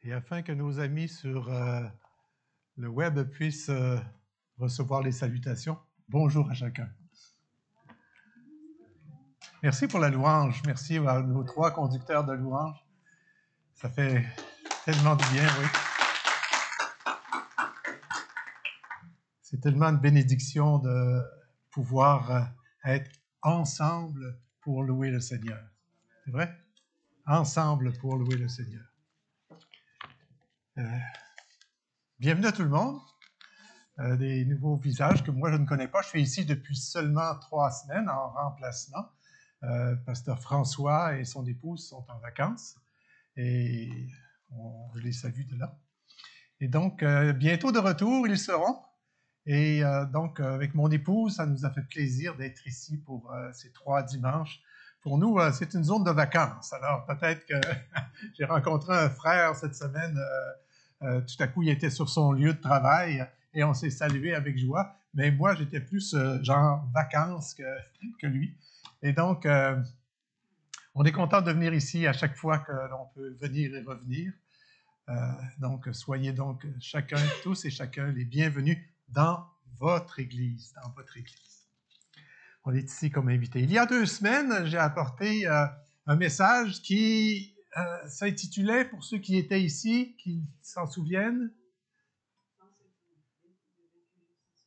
Et afin que nos amis sur le web puissent recevoir les salutations, bonjour à chacun. Merci pour la louange. Merci à nos trois conducteurs de louange. Ça fait tellement du bien, oui. C'est tellement une bénédiction de pouvoir être ensemble pour louer le Seigneur. C'est vrai? Ensemble pour louer le Seigneur. Bienvenue à tout le monde. Des nouveaux visages que moi je ne connais pas. Je suis ici depuis seulement 3 semaines en remplacement. Pasteur François et son épouse sont en vacances et je les salue de là. Et donc, bientôt de retour, ils seront. Et donc, avec mon épouse, ça nous a fait plaisir d'être ici pour ces 3 dimanches. Pour nous, c'est une zone de vacances. Alors, peut-être que j'ai rencontré un frère cette semaine. Tout à coup, il était sur son lieu de travail et on s'est salué avec joie. Mais moi, j'étais plus genre vacances que lui. Et donc, on est content de venir ici à chaque fois que l'on peut venir et revenir. Donc, soyez donc chacun, tous et chacun, les bienvenus dans votre Église, dans votre Église. On est ici comme invité. Il y a 2 semaines, j'ai apporté un message qui s'intitulait, pour ceux qui étaient ici, qui s'en souviennent,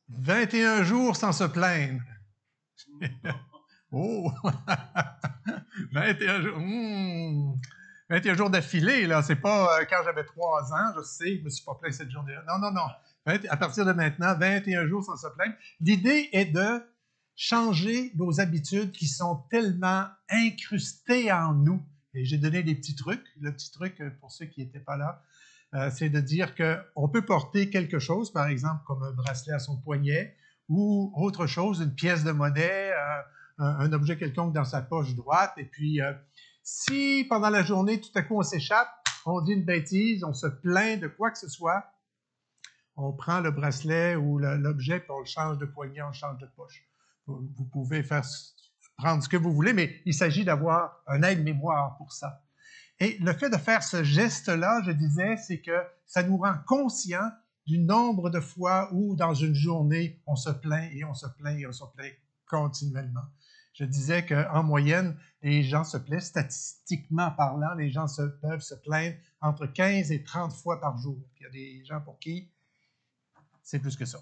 21 jours sans se plaindre. Oh! 21 jours. 21 jours d'affilée, là. C'est pas quand j'avais 3 ans, je sais, je me suis pas plaint cette journée-là. Non, non, non. À partir de maintenant, 21 jours sans se plaindre. L'idée est de changer nos habitudes qui sont tellement incrustées en nous. Et j'ai donné des petits trucs. Le petit truc, pour ceux qui n'étaient pas là, c'est de dire qu'on peut porter quelque chose, par exemple, comme un bracelet à son poignet, ou autre chose, une pièce de monnaie, un objet quelconque dans sa poche droite, et puis si pendant la journée, tout à coup, on s'échappe, on dit une bêtise, on se plaint de quoi que ce soit, on prend le bracelet ou l'objet, puis on le change de poignet, on le change de poche. Vous pouvez prendre ce que vous voulez, mais il s'agit d'avoir un aide-mémoire pour ça. Et le fait de faire ce geste-là, je disais, c'est que ça nous rend conscients du nombre de fois où, dans une journée, on se plaint et on se plaint et on se plaint continuellement. Je disais qu'en moyenne, les gens se plaignent, statistiquement parlant, les gens peuvent se plaindre entre 15 et 30 fois par jour. Il y a des gens pour qui c'est plus que ça.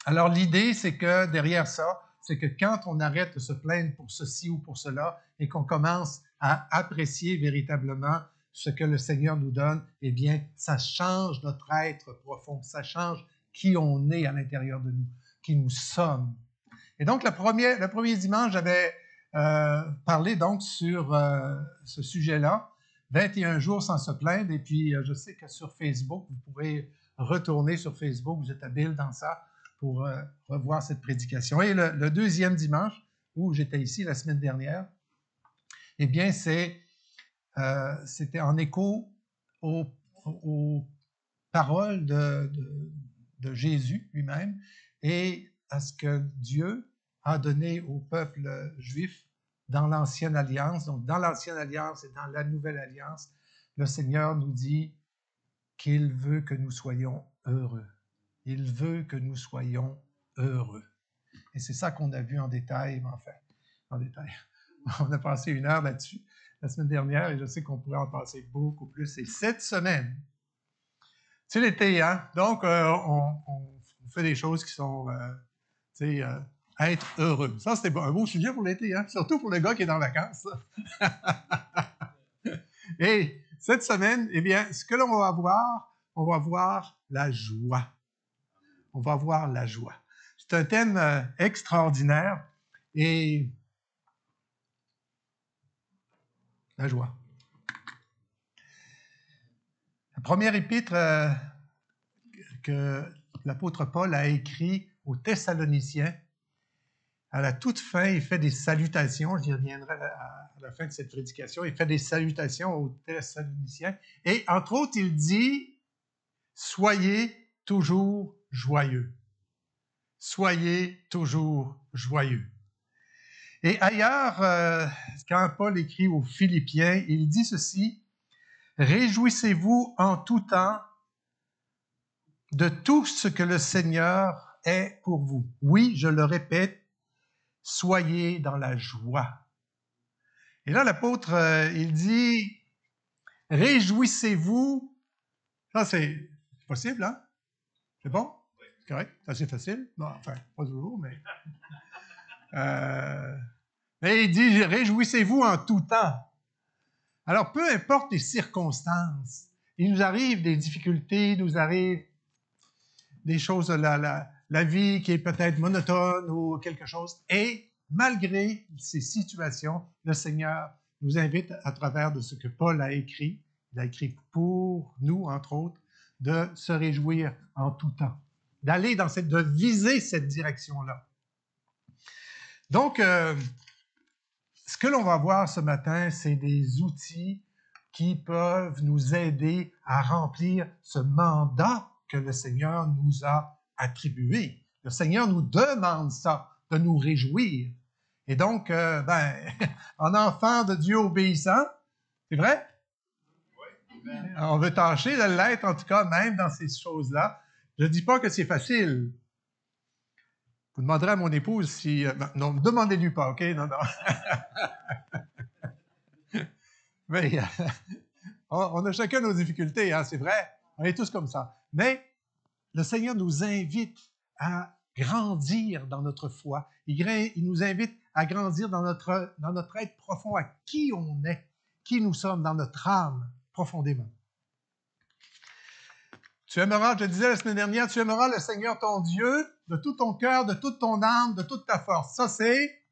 Alors, l'idée, c'est que derrière ça, c'est que quand on arrête de se plaindre pour ceci ou pour cela et qu'on commence à apprécier véritablement ce que le Seigneur nous donne, eh bien, ça change notre être profond, ça change qui on est à l'intérieur de nous, qui nous sommes. Et donc, le premier dimanche, j'avais parlé donc sur ce sujet-là, 21 jours sans se plaindre, et puis je sais que sur Facebook, vous pourrez retourner sur Facebook, vous êtes habile dans ça, pour revoir cette prédication. Et le deuxième dimanche, où j'étais ici la semaine dernière, eh bien, c'était en écho aux paroles de Jésus lui-même et à ce que Dieu a donné au peuple juif dans l'Ancienne Alliance. Donc, dans l'Ancienne Alliance et dans la Nouvelle Alliance, le Seigneur nous dit qu'il veut que nous soyons heureux. Il veut que nous soyons heureux. Et c'est ça qu'on a vu en détail, enfin, en détail. On a passé 1 heure là-dessus la semaine dernière et je sais qu'on pourrait en passer beaucoup plus. Et cette semaine, c'est l'été, hein? Donc, on fait des choses qui sont, être heureux. Ça, c'était un beau sujet pour l'été, hein? Surtout pour le gars qui est en vacances. Et cette semaine, eh bien, ce que l'on va voir la joie. On va voir la joie. C'est un thème extraordinaire et la joie. La première épître que l'apôtre Paul a écrit aux Thessaloniciens, à la toute fin, il fait des salutations, j'y reviendrai à la fin de cette prédication, il fait des salutations aux Thessaloniciens et entre autres, il dit « Soyez toujours joyeux ». Soyez toujours joyeux. Et ailleurs, quand Paul écrit aux Philippiens, il dit ceci, Réjouissez-vous en tout temps de tout ce que le Seigneur est pour vous. Oui, je le répète, soyez dans la joie. Et là, l'apôtre, il dit, réjouissez-vous. Ça, c'est possible, hein? C'est bon? C'est correct? C'est assez facile? Non, enfin, pas toujours, mais... mais il dit, réjouissez-vous en tout temps. Alors, peu importe les circonstances, il nous arrive des difficultés, il nous arrive des choses, la vie qui est peut-être monotone ou quelque chose. Et malgré ces situations, le Seigneur nous invite à travers de ce que Paul a écrit, il a écrit pour nous, entre autres, de se réjouir en tout temps, d'aller de viser cette direction-là. Donc, ce que l'on va voir ce matin, c'est des outils qui peuvent nous aider à remplir ce mandat que le Seigneur nous a attribué. Le Seigneur nous demande ça, de nous réjouir. Et donc, en enfant de Dieu obéissant, c'est vrai? Oui. On veut tâcher de l'être, en tout cas, même dans ces choses-là. Je ne dis pas que c'est facile. Vous demanderez à mon épouse si... non, demandez-lui pas, OK? Non, non. Mais on a chacun nos difficultés, hein, c'est vrai. On est tous comme ça. Mais le Seigneur nous invite à grandir dans notre foi. Il nous invite à grandir dans notre être profond, à qui on est, qui nous sommes dans notre âme profondément. Tu aimeras, je disais la semaine dernière, tu aimeras le Seigneur ton Dieu de tout ton cœur, de toute ton âme, de toute ta force. Ça, c'est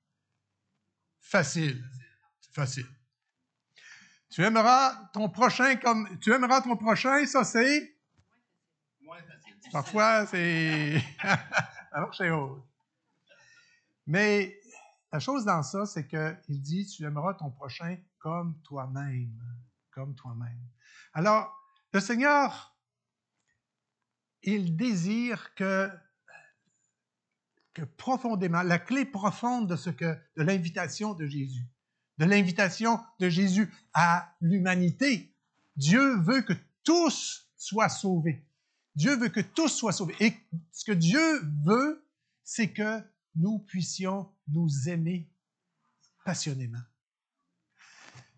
facile. C'est facile. Tu aimeras ton prochain, ça c'est moins facile. Parfois, c'est ça marche haut. Mais la chose dans ça, c'est qu'il dit, tu aimeras ton prochain comme toi-même. Comme toi-même. Alors, le Seigneur, il désire que profondément, la clé profonde de l'invitation de Jésus, à l'humanité, Dieu veut que tous soient sauvés. Dieu veut que tous soient sauvés. Et ce que Dieu veut, c'est que nous puissions nous aimer passionnément.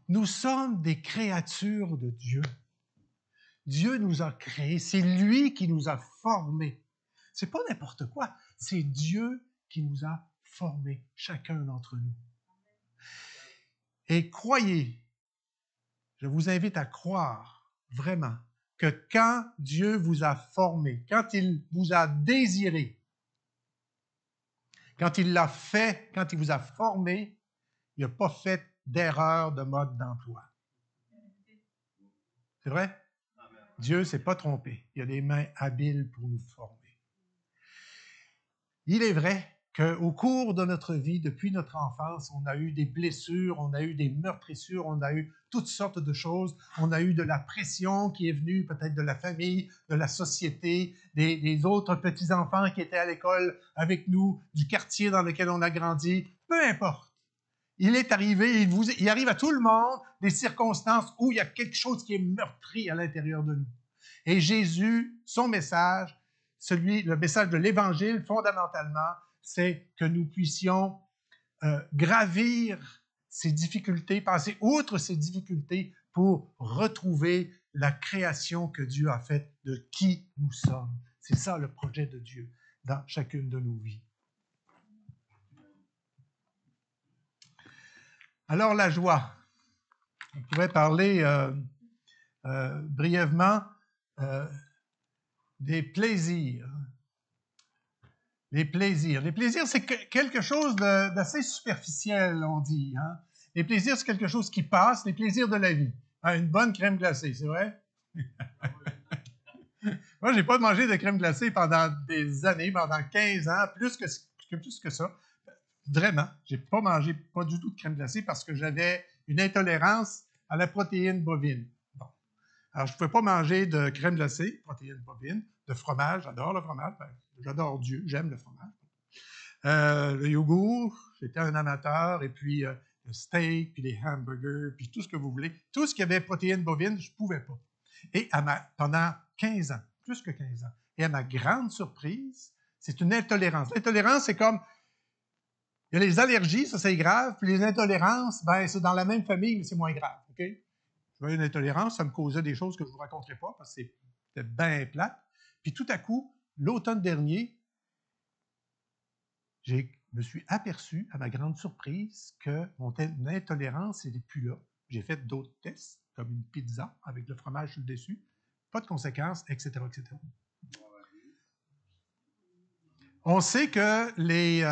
Nous sommes des créatures de Dieu. Dieu nous a créés. C'est lui qui nous a formés. C'est pas n'importe quoi. C'est Dieu qui nous a formés, chacun d'entre nous. Et croyez, je vous invite à croire vraiment que quand Dieu vous a formé, quand il vous a désiré, quand il l'a fait, quand il vous a formé, il n'a pas fait d'erreur de mode d'emploi. C'est vrai? Dieu ne s'est pas trompé. Il a des mains habiles pour nous former. Il est vrai qu'au cours de notre vie, depuis notre enfance, on a eu des blessures, on a eu des meurtrissures, on a eu toutes sortes de choses. On a eu de la pression qui est venue peut-être de la famille, de la société, des autres petits-enfants qui étaient à l'école avec nous, du quartier dans lequel on a grandi. Peu importe. Il est arrivé, il arrive à tout le monde des circonstances où il y a quelque chose qui est meurtri à l'intérieur de nous. Et Jésus, son message, le message de l'Évangile, fondamentalement, c'est que nous puissions gravir ces difficultés, passer outre ces difficultés pour retrouver la création que Dieu a faite de qui nous sommes. C'est ça le projet de Dieu dans chacune de nos vies. Alors, la joie. On pourrait parler brièvement des plaisirs. Les plaisirs. Les plaisirs, c'est quelque chose d'assez superficiel, on dit. Hein? Les plaisirs, c'est quelque chose qui passe, les plaisirs de la vie. Hein, une bonne crème glacée, c'est vrai? Moi, je n'ai pas mangé de crème glacée pendant des années, pendant 15 ans, plus que ça. Vraiment, je n'ai pas mangé pas du tout de crème glacée parce que j'avais une intolérance à la protéine bovine. Bon. Alors, je ne pouvais pas manger de crème glacée, protéine bovine, de fromage, j'adore le fromage, j'adore Dieu, j'aime le fromage. Le yogourt, j'étais un amateur, et puis le steak, puis les hamburgers, puis tout ce que vous voulez. Tout ce qui avait protéines bovines, je ne pouvais pas. Et pendant 15 ans, plus que 15 ans. Et à ma grande surprise, c'est une intolérance. L'intolérance, c'est comme, il y a les allergies, ça c'est grave, puis les intolérances, ben c'est dans la même famille, mais c'est moins grave, OK? J'avais une intolérance, ça me causait des choses que je ne vous raconterai pas, parce que c'était bien plate. Puis tout à coup, l'automne dernier, je me suis aperçu, à ma grande surprise, que mon intolérance n'était plus là. J'ai fait d'autres tests, comme une pizza avec le fromage sur le dessus. Pas de conséquences, etc., etc. On sait que les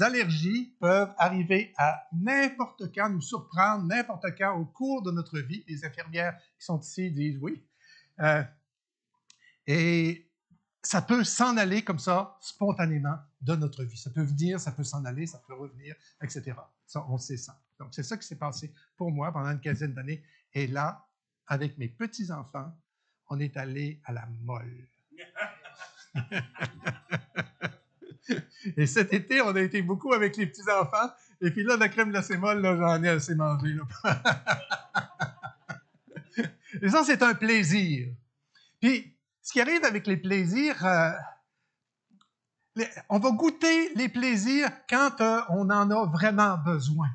allergies peuvent arriver à n'importe quand, nous surprendre n'importe quand au cours de notre vie. Les infirmières qui sont ici disent oui. Et ça peut s'en aller comme ça, spontanément, de notre vie. Ça peut venir, ça peut s'en aller, ça peut revenir, etc. Ça, on sait ça. Donc, c'est ça qui s'est passé pour moi pendant une quinzaine d'années. Et là, avec mes petits-enfants, on est allé à la molle. Et cet été, on a été beaucoup avec les petits-enfants. Et puis là, la crème glacée molle, là, j'en ai assez mangé. Et ça, c'est un plaisir. Puis, ce qui arrive avec les plaisirs, on va goûter les plaisirs quand on en a vraiment besoin.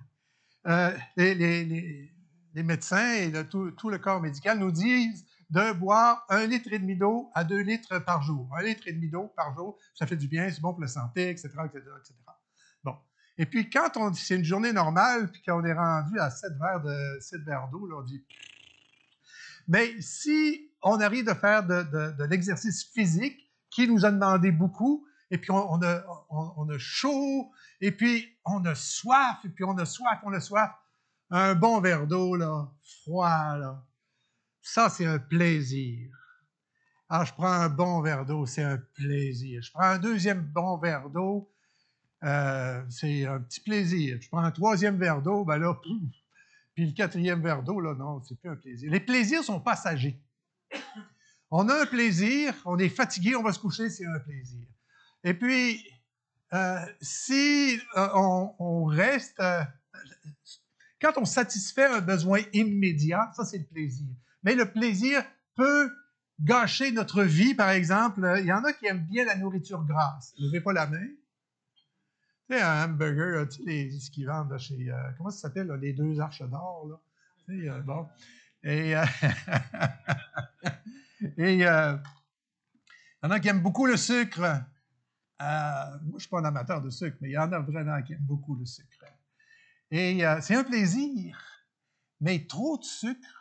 Les médecins et tout le corps médical nous disent de boire 1,5 litre d'eau à 2 litres par jour. 1,5 litre d'eau par jour, ça fait du bien, c'est bon pour la santé, etc., etc., etc. Bon. Et puis, quand c'est une journée normale, puis qu'on est rendu à 7 verres d'eau, là, on dit... Mais si on arrive de faire de l'exercice physique, qui nous a demandé beaucoup, et puis on a chaud, et puis on a soif, et puis on a soif, un bon verre d'eau, là, froid, là, ça, c'est un plaisir. Ah, je prends un bon verre d'eau, c'est un plaisir. Je prends un deuxième bon verre d'eau, c'est un petit plaisir. Je prends un troisième verre d'eau, ben là, puis le quatrième verre d'eau, là, non, c'est plus un plaisir. Les plaisirs sont passagers. On a un plaisir, on est fatigué, on va se coucher, c'est un plaisir. Et puis, si on reste... quand on satisfait un besoin immédiat, ça, c'est le plaisir. Mais le plaisir peut gâcher notre vie, par exemple. Il y en a qui aiment bien la nourriture grasse. Levez pas la main. Tu sais, un hamburger, là, tu sais, ce qu'ils vendent là, chez... comment ça s'appelle, là, les 2 arches d'or, là? Tu sais, bon. Et... et il y en a qui aiment beaucoup le sucre. Moi, je ne suis pas un amateur de sucre, mais il y en a vraiment qui aiment beaucoup le sucre. Et c'est un plaisir. Mais trop de sucre,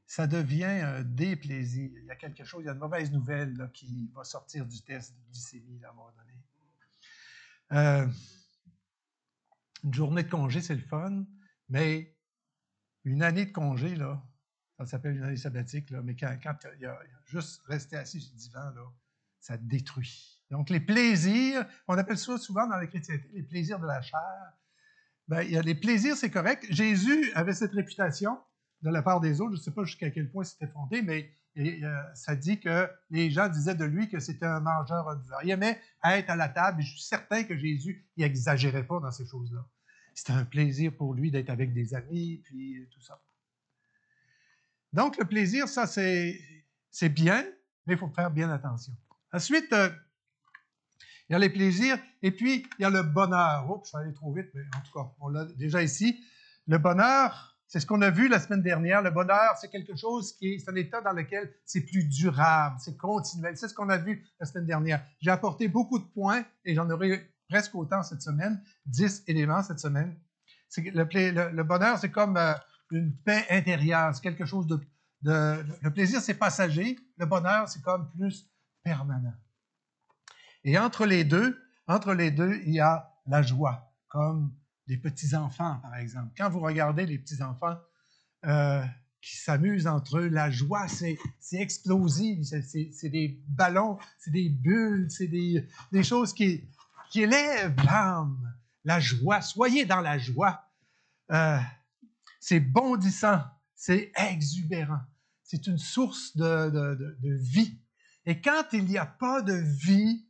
ça devient un déplaisir. Il y a quelque chose, il y a une mauvaise nouvelle là, qui va sortir du test de glycémie là, à un moment donné. Une journée de congé, c'est le fun, mais une année de congé, là, ça s'appelle une année sabbatique, là, mais quand il y a juste rester assis sur le divan, là, ça détruit. Donc, les plaisirs, on appelle ça souvent dans la chrétienté, les plaisirs de la chair. Ben, il y a les plaisirs, c'est correct. Jésus avait cette réputation de la part des autres. Je ne sais pas jusqu'à quel point c'était fondé, mais ça dit que les gens disaient de lui que c'était un mangeur, un buveur. Il aimait être à la table, et je suis certain que Jésus n'exagérait pas dans ces choses-là. C'était un plaisir pour lui d'être avec des amis, puis tout ça. Donc, le plaisir, ça, c'est bien, mais il faut faire bien attention. Ensuite, il y a les plaisirs, et puis il y a le bonheur. Oups, je suis allé trop vite, mais en tout cas, on l'a déjà ici. Le bonheur, c'est ce qu'on a vu la semaine dernière. Le bonheur, c'est quelque chose c'est un état dans lequel c'est plus durable, c'est continuel. C'est ce qu'on a vu la semaine dernière. J'ai apporté beaucoup de points, et j'en aurai presque autant cette semaine, 10 éléments cette semaine. Le bonheur, c'est comme une paix intérieure, c'est quelque chose le plaisir, c'est passager. Le bonheur, c'est comme plus permanent. Et entre les deux, il y a la joie, comme les petits-enfants, par exemple. Quand vous regardez les petits-enfants qui s'amusent entre eux, la joie, c'est explosif, c'est des ballons, c'est des bulles, c'est des choses qui élèvent l'âme, la joie. Soyez dans la joie. C'est bondissant, c'est exubérant. C'est une source de vie. Et quand il n'y a pas de vie,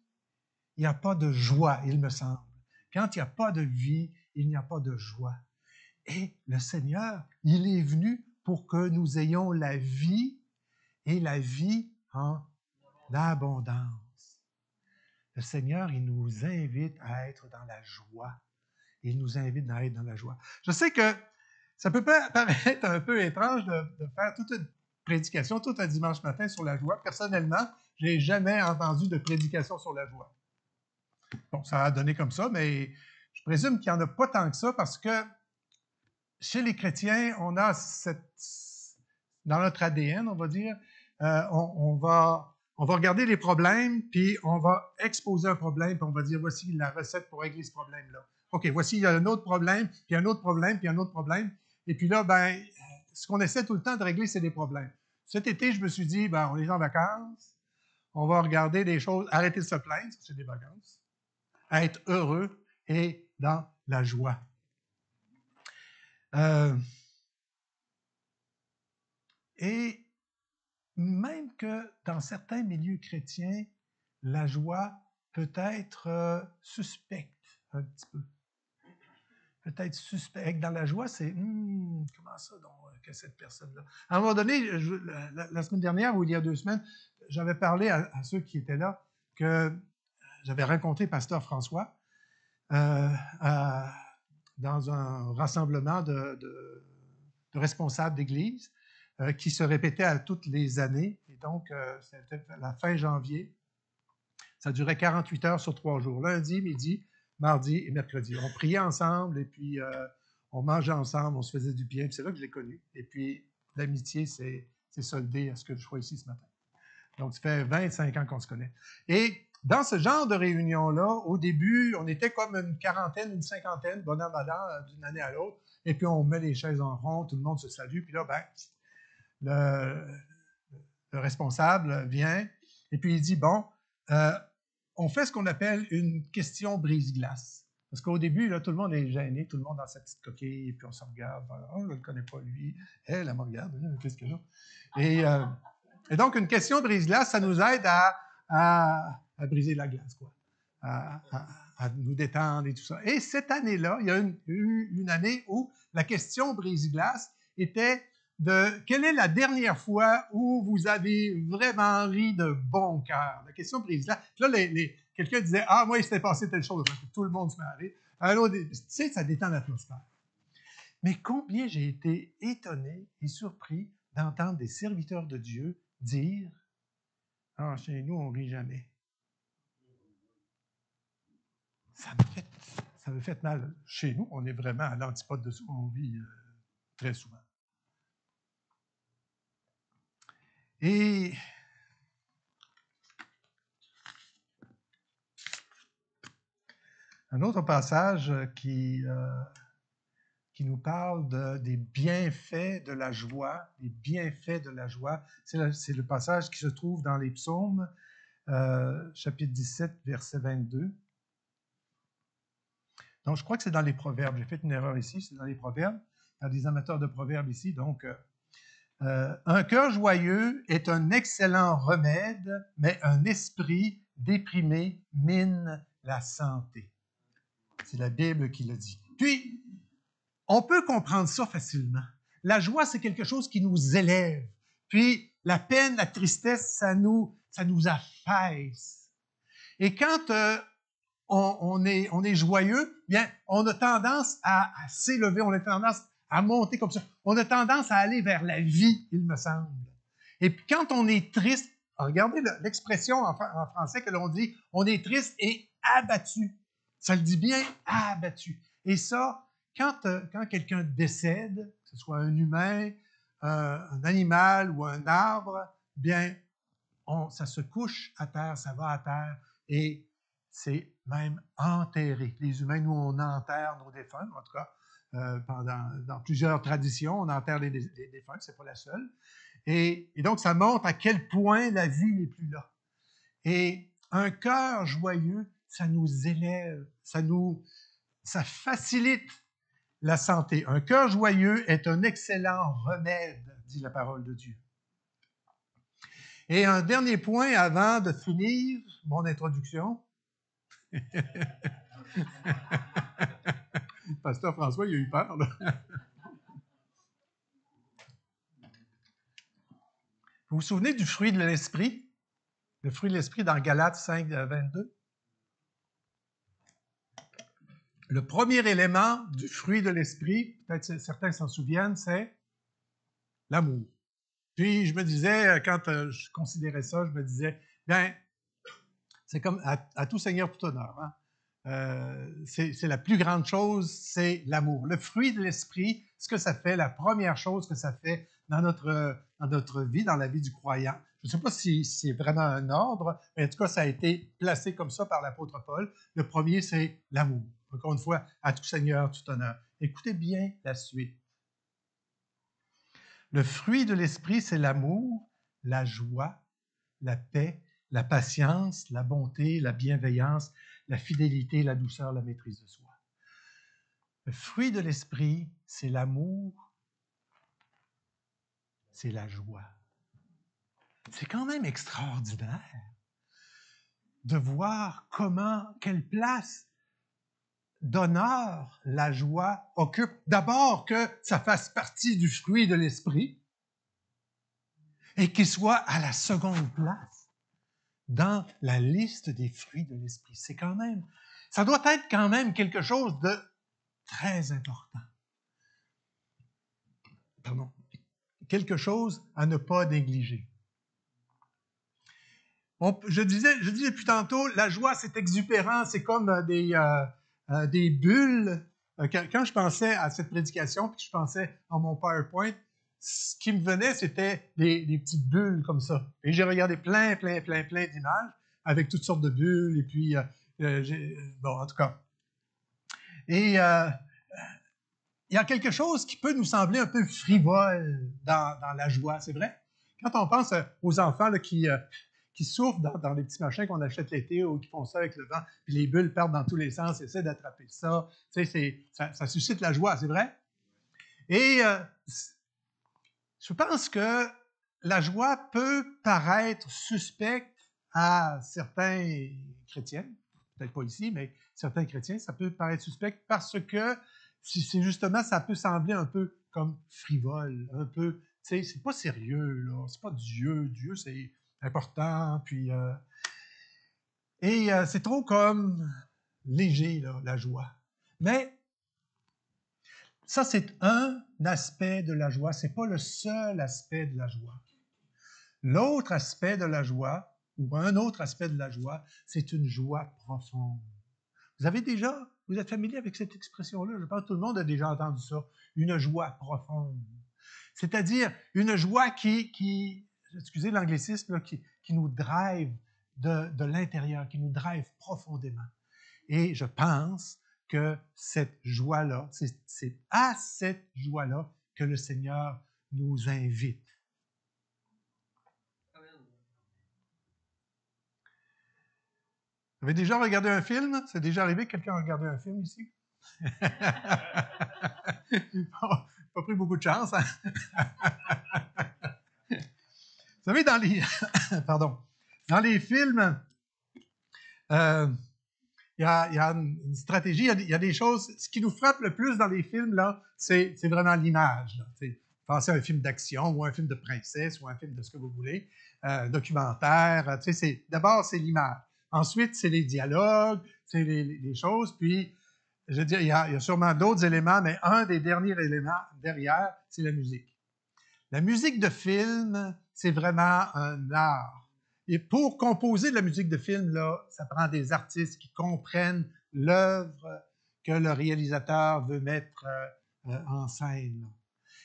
il n'y a pas de joie, il me semble. Quand il n'y a pas de vie, il n'y a pas de joie. Et le Seigneur, il est venu pour que nous ayons la vie et la vie en abondance. Le Seigneur, il nous invite à être dans la joie. Il nous invite à être dans la joie. Je sais que ça peut paraître un peu étrange de faire toute une prédication, tout un dimanche matin sur la joie. Personnellement, je n'ai jamais entendu de prédication sur la joie. Bon, ça a donné comme ça, mais je présume qu'il n'y en a pas tant que ça parce que chez les chrétiens, on a dans notre ADN, on va dire, on va regarder les problèmes, puis on va exposer un problème, puis on va dire, voici la recette pour régler ce problème-là. OK, voici, il y a un autre problème, puis un autre problème, puis un autre problème. Et puis là, ben, ce qu'on essaie tout le temps de régler, c'est des problèmes. Cet été, je me suis dit, ben, on est en vacances, on va regarder des choses, arrêter de se plaindre, c'est des vacances, être heureux et dans la joie. Et même que dans certains milieux chrétiens, la joie peut être suspecte un petit peu. Peut-être suspecte. Dans la joie, c'est comment ça donc que cette personne-là. À un moment donné, la semaine dernière ou il y a 2 semaines, j'avais parlé à ceux qui étaient là que j'avais rencontré Pasteur François dans un rassemblement de responsables d'église qui se répétait à toutes les années. Et donc, c'était à la fin janvier. Ça durait 48 heures sur 3 jours. Lundi, midi, mardi et mercredi. On priait ensemble et puis on mangeait ensemble, on se faisait du bien. C'est là que je l'ai connu. Et puis, l'amitié s'est soldée à ce que je sois ici ce matin. Donc, ça fait 25 ans qu'on se connaît. Et dans ce genre de réunion-là, au début, on était comme une quarantaine, une cinquantaine, bon an, madame, d'une année à l'autre. Et puis, on met les chaises en rond, tout le monde se salue. Puis là, ben, le responsable vient et puis il dit, bon, on fait ce qu'on appelle une question brise-glace. Parce qu'au début, là, tout le monde est gêné, tout le monde dans sa petite coquille, et puis on se regarde, oh, je ne le connais pas lui, elle me regarde, qu'est-ce que j'ai? Et donc, une question brise-glace, ça nous aide à briser la glace, quoi. À nous détendre et tout ça. Et cette année-là, il y a eu une année où la question brise-glace était de quelle est la dernière fois où vous avez vraiment ri de bon cœur? La question brise-glace. Là, quelqu'un disait, ah, moi, il s'était passé telle chose. Tout le monde se met à rire. Alors, tu sais, ça détend l'atmosphère. Mais combien j'ai été étonné et surpris d'entendre des serviteurs de Dieu dire, ah, chez nous, on ne rit jamais. Ça me fait mal. Chez nous, on est vraiment à l'antipode de ça. On rit très souvent. Et un autre passage qui nous parle des bienfaits de la joie, les bienfaits de la joie, c'est le passage qui se trouve dans les psaumes, chapitre 17, verset 22. Donc, je crois que c'est dans les proverbes. J'ai fait une erreur ici, c'est dans les proverbes. Il y a des amateurs de proverbes ici. Donc, un cœur joyeux est un excellent remède, mais un esprit déprimé mine la santé. C'est la Bible qui le dit. Puis, on peut comprendre ça facilement. La joie, c'est quelque chose qui nous élève. Puis, la peine, la tristesse, ça nous affaisse. Et quand on est joyeux, bien, on a tendance à s'élever, on a tendance à monter comme ça. On a tendance à aller vers la vie, il me semble. Et puis, quand on est triste, regardez l'expression en français que l'on dit, on est triste et abattu. Ça le dit bien, abattu. Et ça, quand quelqu'un décède, que ce soit un humain, un animal ou un arbre, bien, ça se couche à terre, ça va à terre, et c'est même enterré. Les humains, nous, on enterre nos défunts, en tout cas, dans plusieurs traditions, on enterre les défunts, c'est pas la seule. Et donc, ça montre à quel point la vie n'est plus là. Et un cœur joyeux, ça nous élève, ça facilite la santé. Un cœur joyeux est un excellent remède, dit la parole de Dieu. Et un dernier point avant de finir mon introduction. Le pasteur François, il a eu peur, là. Vous vous souvenez du fruit de l'esprit? Le fruit de l'esprit dans Galates 5, 22? Le premier élément du fruit de l'esprit, peut-être certains s'en souviennent, c'est l'amour. Puis je me disais, quand je considérais ça, je me disais, bien, c'est comme à tout seigneur, tout honneur. Hein? C'est la plus grande chose, c'est l'amour. Le fruit de l'esprit, ce que ça fait, la première chose que ça fait dans notre vie, dans la vie du croyant. Je ne sais pas si c'est vraiment un ordre, mais en tout cas, ça a été placé comme ça par l'apôtre Paul. Le premier, c'est l'amour. Encore une fois, à tout seigneur, tout honneur. Écoutez bien la suite. Le fruit de l'esprit, c'est l'amour, la joie, la paix, la patience, la bonté, la bienveillance, la fidélité, la douceur, la maîtrise de soi. Le fruit de l'esprit, c'est l'amour, c'est la joie. C'est quand même extraordinaire de voir quelle place d'honneur la joie occupe. D'abord que ça fasse partie du fruit de l'esprit et qu'il soit à la seconde place dans la liste des fruits de l'esprit. Ça doit être quand même quelque chose de très important. Pardon. Quelque chose à ne pas négliger. Je disais depuis tantôt, la joie, c'est exubérant, c'est comme des bulles. Quand je pensais à cette prédication, puis je pensais à mon PowerPoint, ce qui me venait, c'était des petites bulles comme ça. Et j'ai regardé plein d'images avec toutes sortes de bulles, et puis, bon, en tout cas. Et il y a quelque chose qui peut nous sembler un peu frivole dans la joie, c'est vrai? Quand on pense aux enfants là, qui souffrent dans les petits machins qu'on achète l'été ou qui font ça avec le vent, puis les bulles partent dans tous les sens, essaient d'attraper ça, tu sais, ça suscite la joie, c'est vrai? Et je pense que la joie peut paraître suspecte à certains chrétiens, peut-être pas ici, mais certains chrétiens, ça peut paraître suspect parce que c'est justement, ça peut sembler un peu comme frivole, un peu, tu sais, c'est pas sérieux, là, c'est pas Dieu. Dieu, c'est important, puis... c'est trop comme léger, là, la joie. Mais ça, c'est un aspect de la joie, c'est pas le seul aspect de la joie. L'autre aspect de la joie, ou un autre aspect de la joie, c'est une joie profonde. Vous êtes familier avec cette expression-là? Je pense que tout le monde a déjà entendu ça. Une joie profonde. C'est-à-dire une joie qui excusez l'anglicisme, qui nous drive de l'intérieur, qui nous drive profondément. Et je pense que cette joie-là, c'est à cette joie-là que le Seigneur nous invite. Vous avez déjà regardé un film? C'est déjà arrivé que quelqu'un a regardé un film ici? Bon, pas pris beaucoup de chance. Hein? Vous savez, dans les films, il y a une stratégie, il y a des choses. Ce qui nous frappe le plus dans les films, là, c'est vraiment l'image. Pensez à un film d'action ou un film de princesse ou un film de ce que vous voulez, documentaire. D'abord, c'est l'image. Ensuite, c'est les dialogues, c'est les choses. Puis, je veux dire, il y a sûrement d'autres éléments, mais un des derniers éléments derrière, c'est la musique. La musique de film, c'est vraiment un art. Et pour composer de la musique de film, là, ça prend des artistes qui comprennent l'œuvre que le réalisateur veut mettre en scène.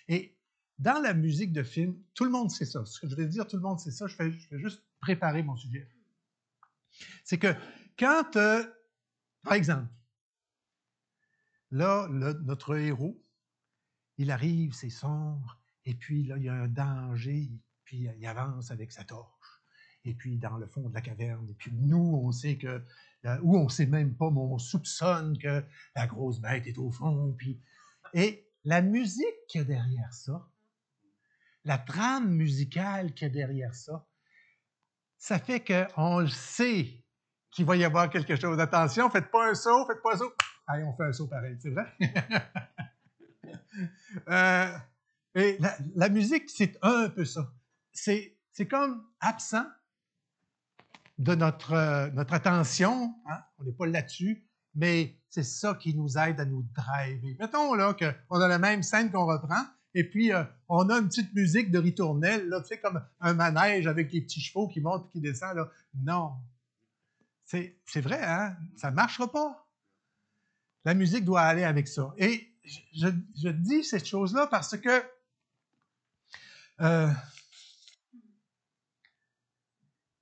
Et dans la musique de film, tout le monde sait ça. Ce que je vais dire, tout le monde sait ça. Je vais juste préparer mon sujet. C'est que quand, par exemple, là, notre héros, il arrive, c'est sombre, et puis là, il y a un danger, puis il avance avec sa torche, et puis dans le fond de la caverne, et puis nous, on sait que, ou on sait même pas, mais on soupçonne que la grosse bête est au fond, puis... Et la musique qu'il y a derrière ça, la trame musicale qu'il y a derrière ça, ça fait qu'on le sait qu'il va y avoir quelque chose. Attention, faites pas un saut, faites pas un saut. allez, on fait un saut pareil, c'est vrai? Et la musique, c'est un peu ça. C'est comme absent de notre attention, hein? On n'est pas là-dessus, mais c'est ça qui nous aide à nous driver. Mettons là qu'on a la même scène qu'on reprend, et puis on a une petite musique de ritournelle, là, tu sais, comme un manège avec les petits chevaux qui montent et qui descendent. Là. Non. C'est vrai, hein? Ça ne marchera pas. La musique doit aller avec ça. Et je dis cette chose-là parce que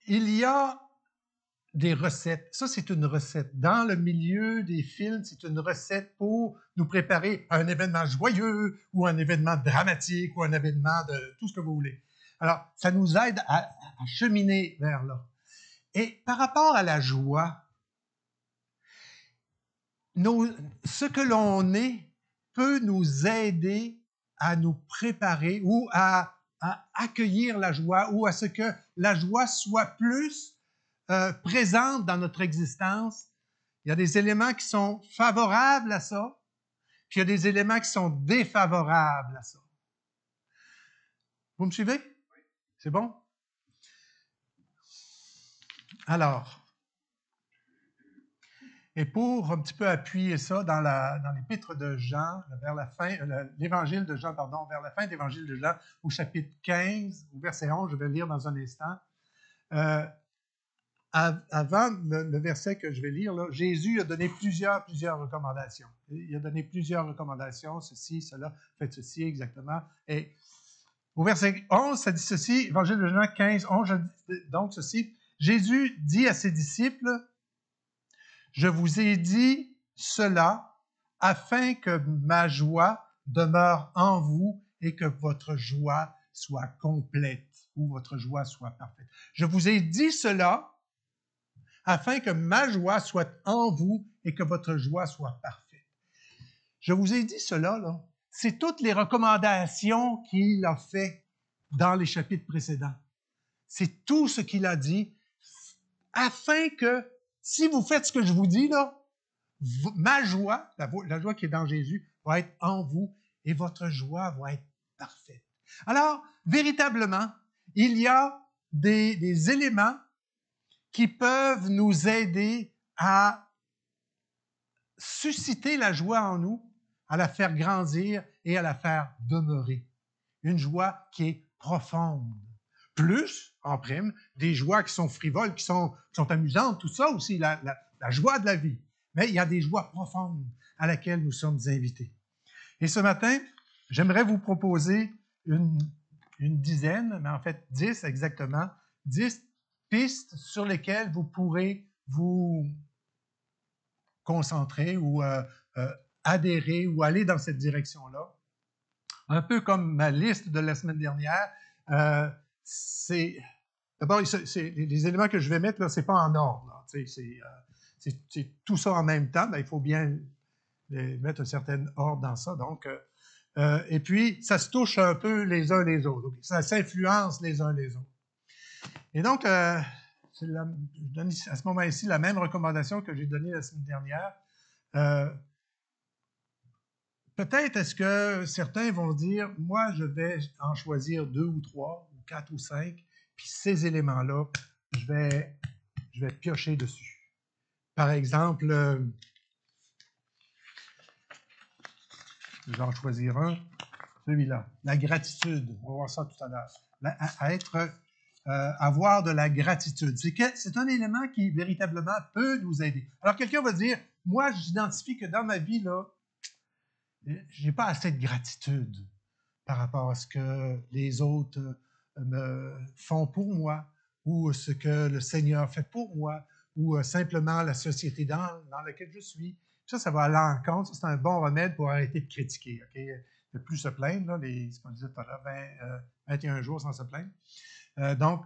il y a des recettes. Ça, c'est une recette. Dans le milieu des films, c'est une recette pour nous préparer à un événement joyeux ou un événement dramatique ou un événement de tout ce que vous voulez. Alors, ça nous aide à cheminer vers là. Et par rapport à la joie, ce que l'on est peut nous aider à nous préparer ou à accueillir la joie ou à ce que la joie soit plus présente dans notre existence. Il y a des éléments qui sont favorables à ça, puis il y a des éléments qui sont défavorables à ça. Vous me suivez? C'est bon? Alors, et pour un petit peu appuyer ça dans l'épître de Jean, vers la fin, l'évangile de Jean, pardon, vers la fin de l'évangile de Jean, au chapitre 15, au verset 11, je vais le lire dans un instant. Avant le verset que je vais lire, là, Jésus a donné plusieurs recommandations. Il a donné plusieurs recommandations, ceci, cela, faites ceci exactement. Et au verset 11, ça dit ceci, Évangile de Jean 15, 11, donc ceci, Jésus dit à ses disciples, « Je vous ai dit cela afin que ma joie demeure en vous et que votre joie soit complète ou votre joie soit parfaite. Je vous ai dit cela afin que ma joie soit en vous et que votre joie soit parfaite. » Je vous ai dit cela, là. C'est toutes les recommandations qu'il a fait dans les chapitres précédents. C'est tout ce qu'il a dit, afin que, si vous faites ce que je vous dis, là, ma joie, la joie qui est dans Jésus, va être en vous et votre joie va être parfaite. Alors, véritablement, il y a des éléments qui peuvent nous aider à susciter la joie en nous, à la faire grandir et à la faire demeurer. Une joie qui est profonde. Plus, en prime, des joies qui sont frivoles, qui sont amusantes, tout ça aussi, la joie de la vie. Mais il y a des joies profondes à laquelle nous sommes invités. Et ce matin, j'aimerais vous proposer une dizaine, mais en fait 10 exactement, 10 pistes sur lesquelles vous pourrez vous concentrer ou adhérer ou aller dans cette direction-là. Un peu comme ma liste de la semaine dernière, d'abord, les éléments que je vais mettre, là, c'est pas en ordre. C'est tout ça en même temps. Ben, il faut bien mettre un certain ordre dans ça. Donc, et puis, ça se touche un peu les uns les autres. Donc, ça s'influence les uns les autres. Et donc, je donne à ce moment-ci la même recommandation que j'ai donnée la semaine dernière. Peut-être est-ce que certains vont dire, moi, je vais en choisir 2 ou 3 ou 4 ou 5, puis ces éléments-là, je vais piocher dessus. Par exemple, je vais en choisir un, celui-là, la gratitude. On va voir ça tout à l'heure. Avoir de la gratitude. C'est un élément qui, véritablement, peut nous aider. Alors, quelqu'un va dire, moi, j'identifie que dans ma vie, là, j'ai pas assez de gratitude par rapport à ce que les autres me font pour moi, ou ce que le Seigneur fait pour moi, ou simplement la société dans laquelle je suis. Ça va à l'encontre. C'est un bon remède pour arrêter de critiquer. Okay? Ne plus se plaindre, là, ce qu'on disait tout à l'heure, 21 jours sans se plaindre. Donc,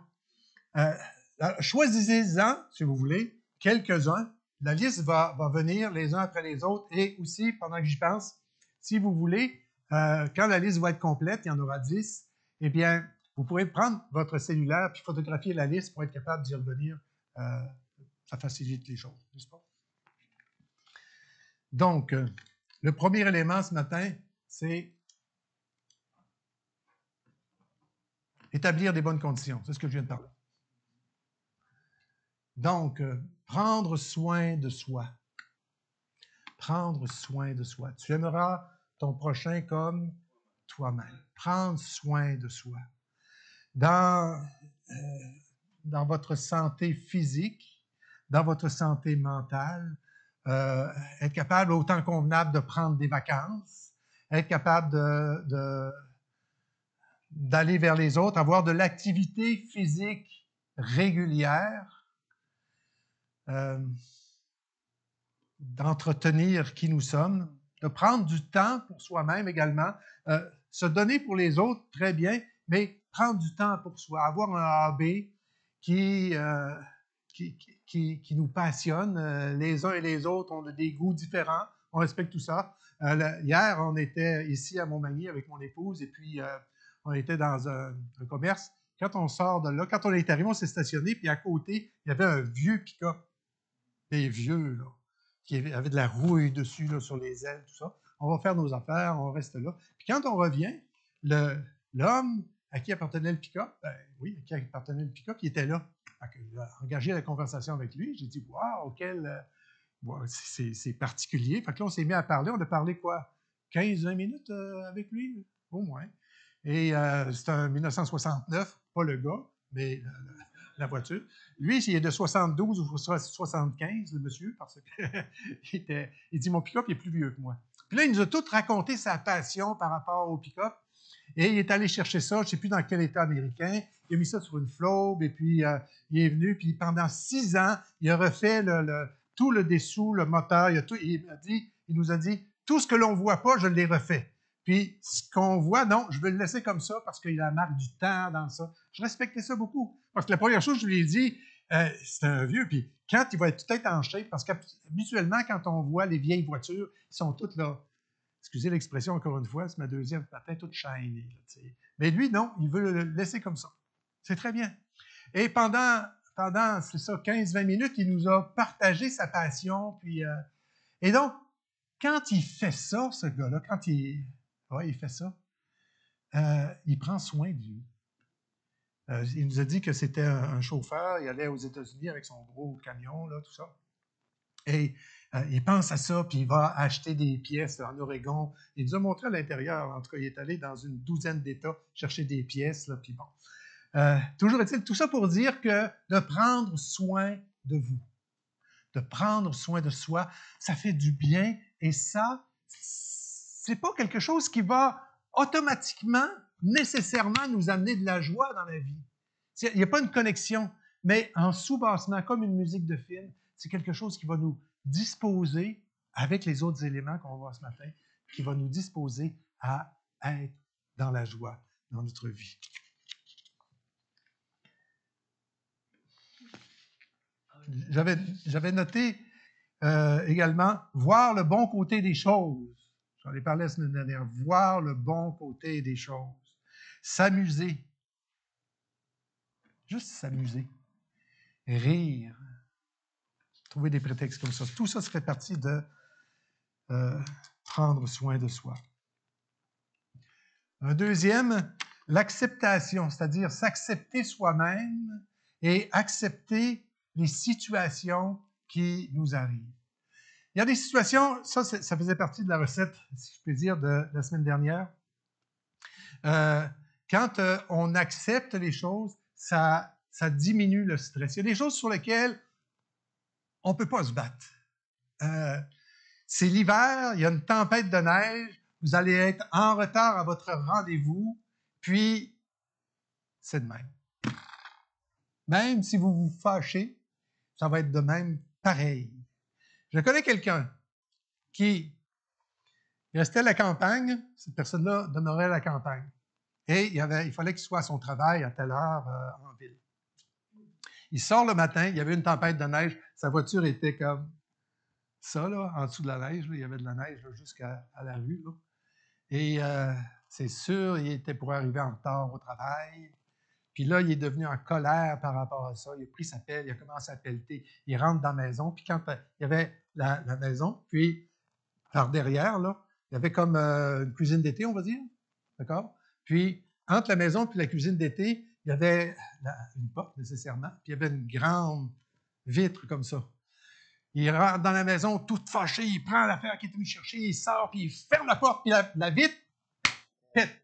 choisissez-en, si vous voulez, quelques-uns. La liste va venir les uns après les autres. Et aussi, pendant que j'y pense, si vous voulez, quand la liste va être complète, il y en aura 10, eh bien, vous pourrez prendre votre cellulaire puis photographier la liste pour être capable d'y revenir. Ça facilite les choses, n'est-ce pas? Donc, le premier élément ce matin, c'est établir des bonnes conditions. C'est ce que je viens de parler. Donc, prendre soin de soi. Prendre soin de soi. Tu aimeras ton prochain comme toi-même. Prendre soin de soi. Dans votre santé physique, dans votre santé mentale, être capable, autant convenable, de prendre des vacances, être capable d'aller vers les autres, avoir de l'activité physique régulière, d'entretenir qui nous sommes, de prendre du temps pour soi-même également, se donner pour les autres, très bien, mais prendre du temps pour soi, avoir un hobby qui nous passionne. Les uns et les autres ont des goûts différents, on respecte tout ça. Hier, on était ici à Montmagny avec mon épouse et puis on était dans un commerce. Quand on sort de là, quand on est arrivé, on s'est stationné, puis à côté, il y avait un vieux pick-up, des vieux, là, qui avait de la rouille dessus, là, sur les ailes, tout ça. On va faire nos affaires, on reste là. Puis quand on revient, l'homme à qui appartenait le pick-up, oui, à qui appartenait le pick-up, il était là. J'ai engagé la conversation avec lui. J'ai dit, waouh, c'est particulier. Fait que là, on s'est mis à parler. On a parlé quoi? 15-20 minutes avec lui, au moins. Et c'est un 1969, pas le gars, mais la voiture. Lui, il est de 72 ou 75, le monsieur, parce que il dit, mon pick-up est plus vieux que moi. Puis là, il nous a tout raconté sa passion par rapport au pick-up. Et il est allé chercher ça, je ne sais plus dans quel État américain. Il a mis ça sur une flobe, et puis il est venu, puis pendant 6 ans, il a refait tout le dessous, le moteur. Il nous a dit, tout ce que l'on ne voit pas, je l'ai refait. Puis ce qu'on voit, non, je vais le laisser comme ça parce qu'il a la marque du temps dans ça. Je respectais ça beaucoup. Parce que la première chose, je lui ai dit, c'est un vieux, puis quand il va être tout en shape, parce qu'habituellement, quand on voit les vieilles voitures, ils sont toutes là. Excusez l'expression encore une fois, c'est ma deuxième patin toute shiny. Là, mais lui, non, il veut le laisser comme ça. C'est très bien. Et pendant c'est ça, 15-20 minutes, il nous a partagé sa passion. Puis, et donc, quand il fait ça, ce gars-là, quand il fait ça, il prend soin de lui. Il nous a dit que c'était un chauffeur, il allait aux États-Unis avec son gros camion, là, tout ça. Et il pense à ça, puis il va acheter des pièces en Oregon. Il nous a montré à l'intérieur, en tout cas, il est allé dans une douzaine d'États chercher des pièces, là, puis bon. Toujours est-il, tout ça pour dire que de prendre soin de vous, de prendre soin de soi, ça fait du bien, et ça, c'est pas quelque chose qui va automatiquement, nécessairement nous amener de la joie dans la vie. Il n'y a pas une connexion, mais en sous-bassement, comme une musique de film, c'est quelque chose qui va nous disposer, avec les autres éléments qu'on va voir ce matin, qui va nous disposer à être dans la joie dans notre vie. J'avais noté également voir le bon côté des choses. J'en ai parlé la semaine dernière. Voir le bon côté des choses. S'amuser. Juste s'amuser. Rire. Trouver des prétextes comme ça. Tout ça fait partie de prendre soin de soi. Un deuxième, l'acceptation, c'est-à-dire s'accepter soi-même et accepter les situations qui nous arrivent. Il y a des situations, ça faisait partie de la recette, si je peux dire, de la semaine dernière. Quand on accepte les choses, ça diminue le stress. Il y a des choses sur lesquelles on ne peut pas se battre. C'est l'hiver, il y a une tempête de neige, vous allez être en retard à votre rendez-vous, puis c'est de même. Même si vous vous fâchez, ça va être de même pareil. Je connais quelqu'un qui restait à la campagne, cette personne-là demeurait à la campagne, et il fallait qu'il soit à son travail à telle heure en ville. Il sort le matin, il y avait une tempête de neige, sa voiture était comme ça, là, en dessous de la neige, là, il y avait de la neige jusqu'à la rue. Là. Et c'est sûr, il était pour arriver en retard au travail. Puis là, il est devenu en colère par rapport à ça. Il a pris sa pelle, il a commencé à pelleter. Il rentre dans la maison, puis quand il y avait la maison, puis par derrière, là, il y avait comme une cuisine d'été, on va dire. D'accord? Puis, entre la maison et la cuisine d'été, il y avait une porte, nécessairement, puis il y avait une grande vitre comme ça. Il rentre dans la maison tout fâché, il prend l'affaire qu'il est venu chercher, il sort, puis il ferme la porte, puis la vitre pète.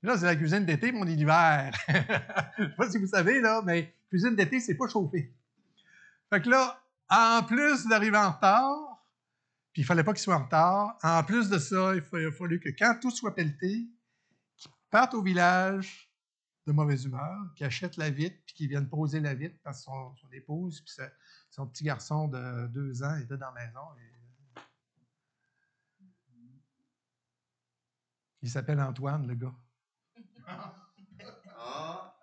Là, c'est la cuisine d'été, mais on est l'hiver. Je ne sais pas si vous savez, là, mais cuisine d'été, c'est pas chauffé. Fait que là, en plus d'arriver en retard, puis il ne fallait pas qu'il soit en retard, en plus de ça, il a fallu que quand tout soit pelleté, qu'il parte au village de mauvaise humeur, qu'il achète la vitre, puis qu'il vienne poser la vitre parce que son épouse, puis son petit garçon de 2 ans était dans la maison. Il s'appelle Antoine, le gars. Ah,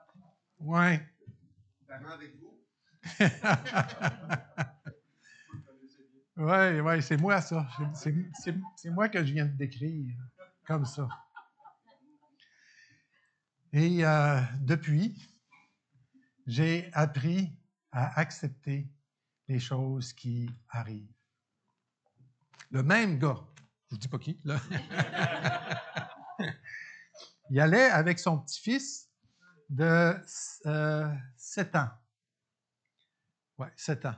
Ouais. parent avec vous? Oui, c'est moi, ça. C'est moi que je viens de décrire, comme ça. Et depuis, j'ai appris à accepter les choses qui arrivent. Le même gars, je ne vous dis pas qui, là, il allait avec son petit-fils de 7 ans. Oui, 7 ans,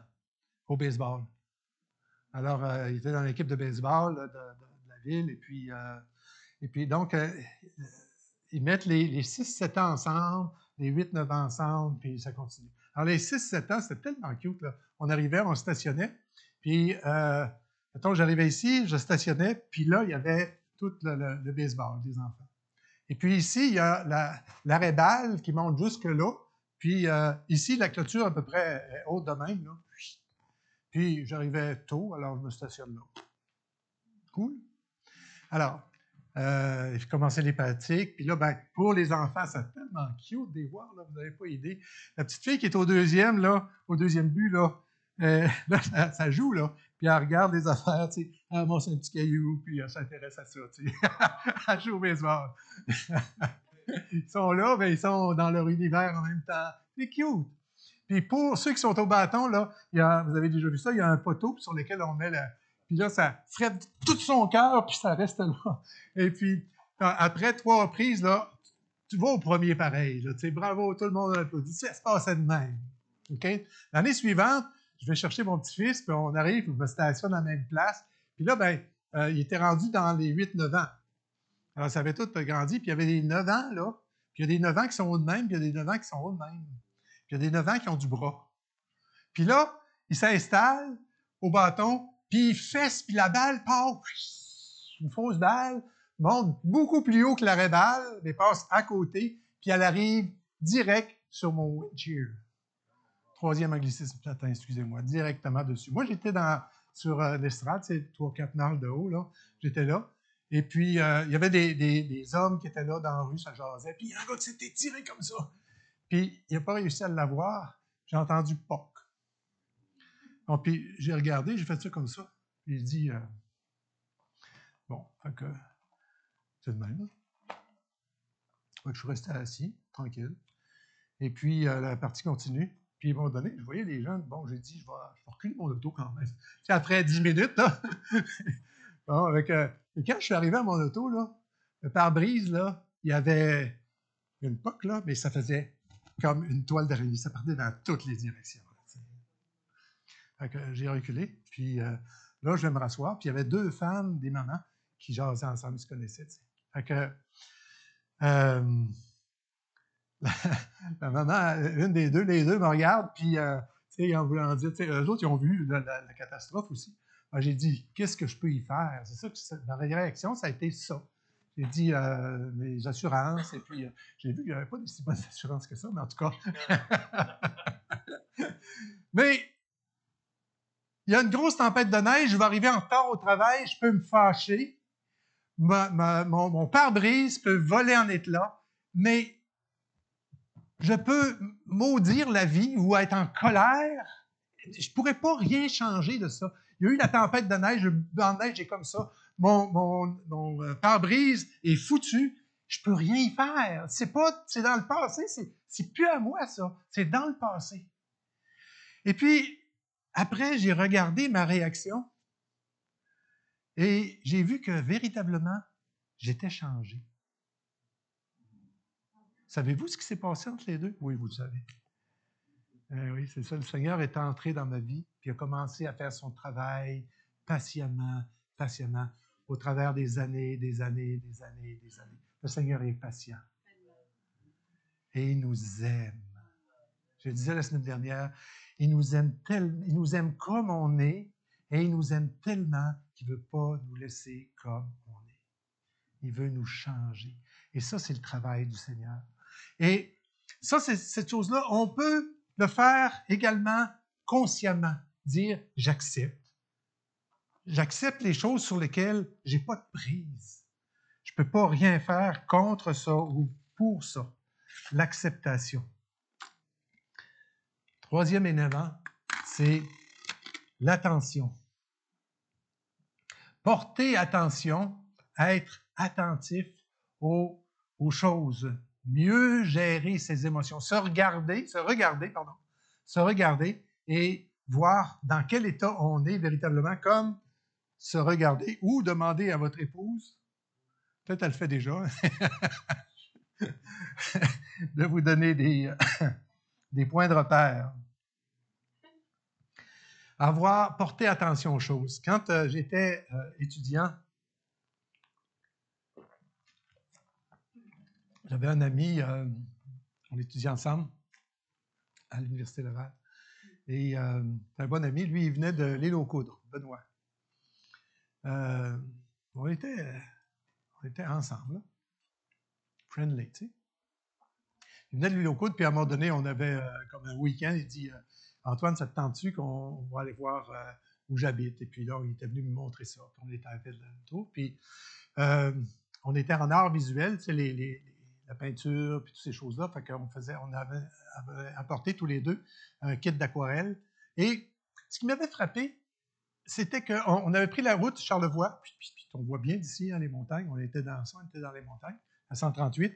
au baseball. Alors, il était dans l'équipe de baseball de la ville, et puis donc, ils mettent les 6-7 ans ensemble, les 8-9 ans ensemble, puis ça continue. Alors, les 6-7 ans, c'était tellement cute, là. On arrivait, on stationnait, puis, mettons, j'arrivais ici, je stationnais, puis là, il y avait tout le baseball des enfants. Et puis ici, il y a l'arrêt-balle qui monte jusque là, puis ici, la clôture à peu près est haute de même, là. Puis, j'arrivais tôt, alors je me stationne là. Cool. Alors, j'ai commencé les pratiques. Puis là, ben, pour les enfants, c'est tellement cute de les voir, là, vous n'avez pas idée. La petite fille qui est au deuxième but, là, ça joue, là. Puis elle regarde les affaires, tu sais. Elle amasse un petit caillou, puis elle s'intéresse à ça, tu sais. Elle joue au baseball. Ils sont là, mais ils sont dans leur univers en même temps. C'est cute. Puis pour ceux qui sont au bâton, là, vous avez déjà vu ça, il y a un poteau sur lequel on met puis là, ça ferait tout son cœur, puis ça reste là. Et puis, après 3 reprises, là, tu vas au premier pareil. Là, tu sais, bravo, tout le monde applaudit. Ça se passait de même. OK? L'année suivante, je vais chercher mon petit-fils, puis on arrive, je me stationne à la même place. Puis là, ben, il était rendu dans les 8-9 ans. Alors, ça avait tout grandi, puis il y avait des 9 ans, là. Puis il y a des 9 ans qui sont hauts de même, puis il y a des 9 ans qui sont hauts de même. Puis il y a des 9 ans qui ont du bras. Puis là, il s'installe au bâton, puis il fesse, puis la balle part, une fausse balle, monte beaucoup plus haut que l'arrêt-balle, mais passe à côté, puis elle arrive direct sur mon windshield. 3e anglicisme ce matin, excusez-moi, directement dessus. Moi, j'étais sur l'estrade, c'est 3-4 marches de haut, là. J'étais là. Et puis, il y avait des hommes qui étaient là dans la rue, ça jasait. Puis, il y a un gars qui s'était tiré comme ça. Puis, il n'a pas réussi à l'avoir. J'ai entendu « poc ». Bon, puis, j'ai regardé, j'ai fait ça comme ça. Puis, il dit bon, fait que c'est de même. Fait que je suis resté assis, tranquille. Et puis, la partie continue. Puis, à un moment donné, je voyais les gens. Bon, j'ai dit, je vais reculer mon auto quand même. Puis, après 10 minutes, là. Bon, et quand je suis arrivé à mon auto, là, le pare-brise, là, il y avait une poque, là, mais ça faisait comme une toile d'araignée. Ça partait dans toutes les directions. Fait que j'ai reculé. Puis là, je vais me rasseoir. Puis il y avait 2 femmes, des mamans, qui jasaient ensemble, ils se connaissaient. T'sais. Fait que la maman, une des deux, les deux me regardent, puis en voulant dire, eux autres, ils ont vu la catastrophe aussi. Alors, j'ai dit, qu'est-ce que je peux y faire? C'est ça que ma réaction, ça a été ça. J'ai dit mes assurances, et puis j'ai vu qu'il n'y avait pas de si bonnes assurances que ça, mais en tout cas. Mais il y a une grosse tempête de neige, je vais arriver en retard au travail, je peux me fâcher, mon pare-brise peut voler en éclats, mais je peux maudire la vie ou être en colère. Je ne pourrais pas rien changer de ça. Il y a eu la tempête de neige, le banc de neige est comme ça. Mon pare-brise est foutu. Je ne peux rien y faire. C'est dans le passé, c'est plus à moi, ça. C'est dans le passé. Et puis, après, j'ai regardé ma réaction. Et j'ai vu que véritablement, j'étais changé. Savez-vous ce qui s'est passé entre les deux? Oui, vous le savez. Oui, c'est ça. Le Seigneur est entré dans ma vie, puis a commencé à faire son travail patiemment, patiemment, au travers des années, des années, des années, des années. Le Seigneur est patient. Et il nous aime. Je le disais la semaine dernière, il nous aime comme on est, et il nous aime tellement qu'il ne veut pas nous laisser comme on est. Il veut nous changer. Et ça, c'est le travail du Seigneur. Et ça, c'est cette chose-là, on peut le faire également consciemment, dire « j'accepte ». J'accepte les choses sur lesquelles je n'ai pas de prise. Je ne peux pas rien faire contre ça ou pour ça. L'acceptation. Troisième élément, c'est l'attention. Porter attention, être attentif aux choses, mieux gérer ses émotions, se regarder et voir dans quel état on est véritablement, comme se regarder ou demander à votre épouse, peut-être elle le fait déjà, de vous donner des points de repère. Porter attention aux choses. Quand j'étais étudiant, j'avais un ami, on étudiait ensemble à l'Université Laval. Et un bon ami, lui, il venait de l'île aux Coudres, Benoît. On était ensemble, là. Friendly, tu sais. Il venait de l'île aux Coudres, puis à un moment donné, on avait comme un week-end, il dit Antoine, ça te tente-tu qu'on va aller voir où j'habite? Et puis là, il était venu me montrer ça. Puis on était à la tour. Puis on était en art visuel, tu sais, la peinture, puis toutes ces choses-là. Fait qu'on on avait apporté tous les deux un kit d'aquarelle. Et ce qui m'avait frappé, c'était qu'on avait pris la route Charlevoix, puis on voit bien d'ici, hein, les montagnes. On était dans les montagnes, à 138.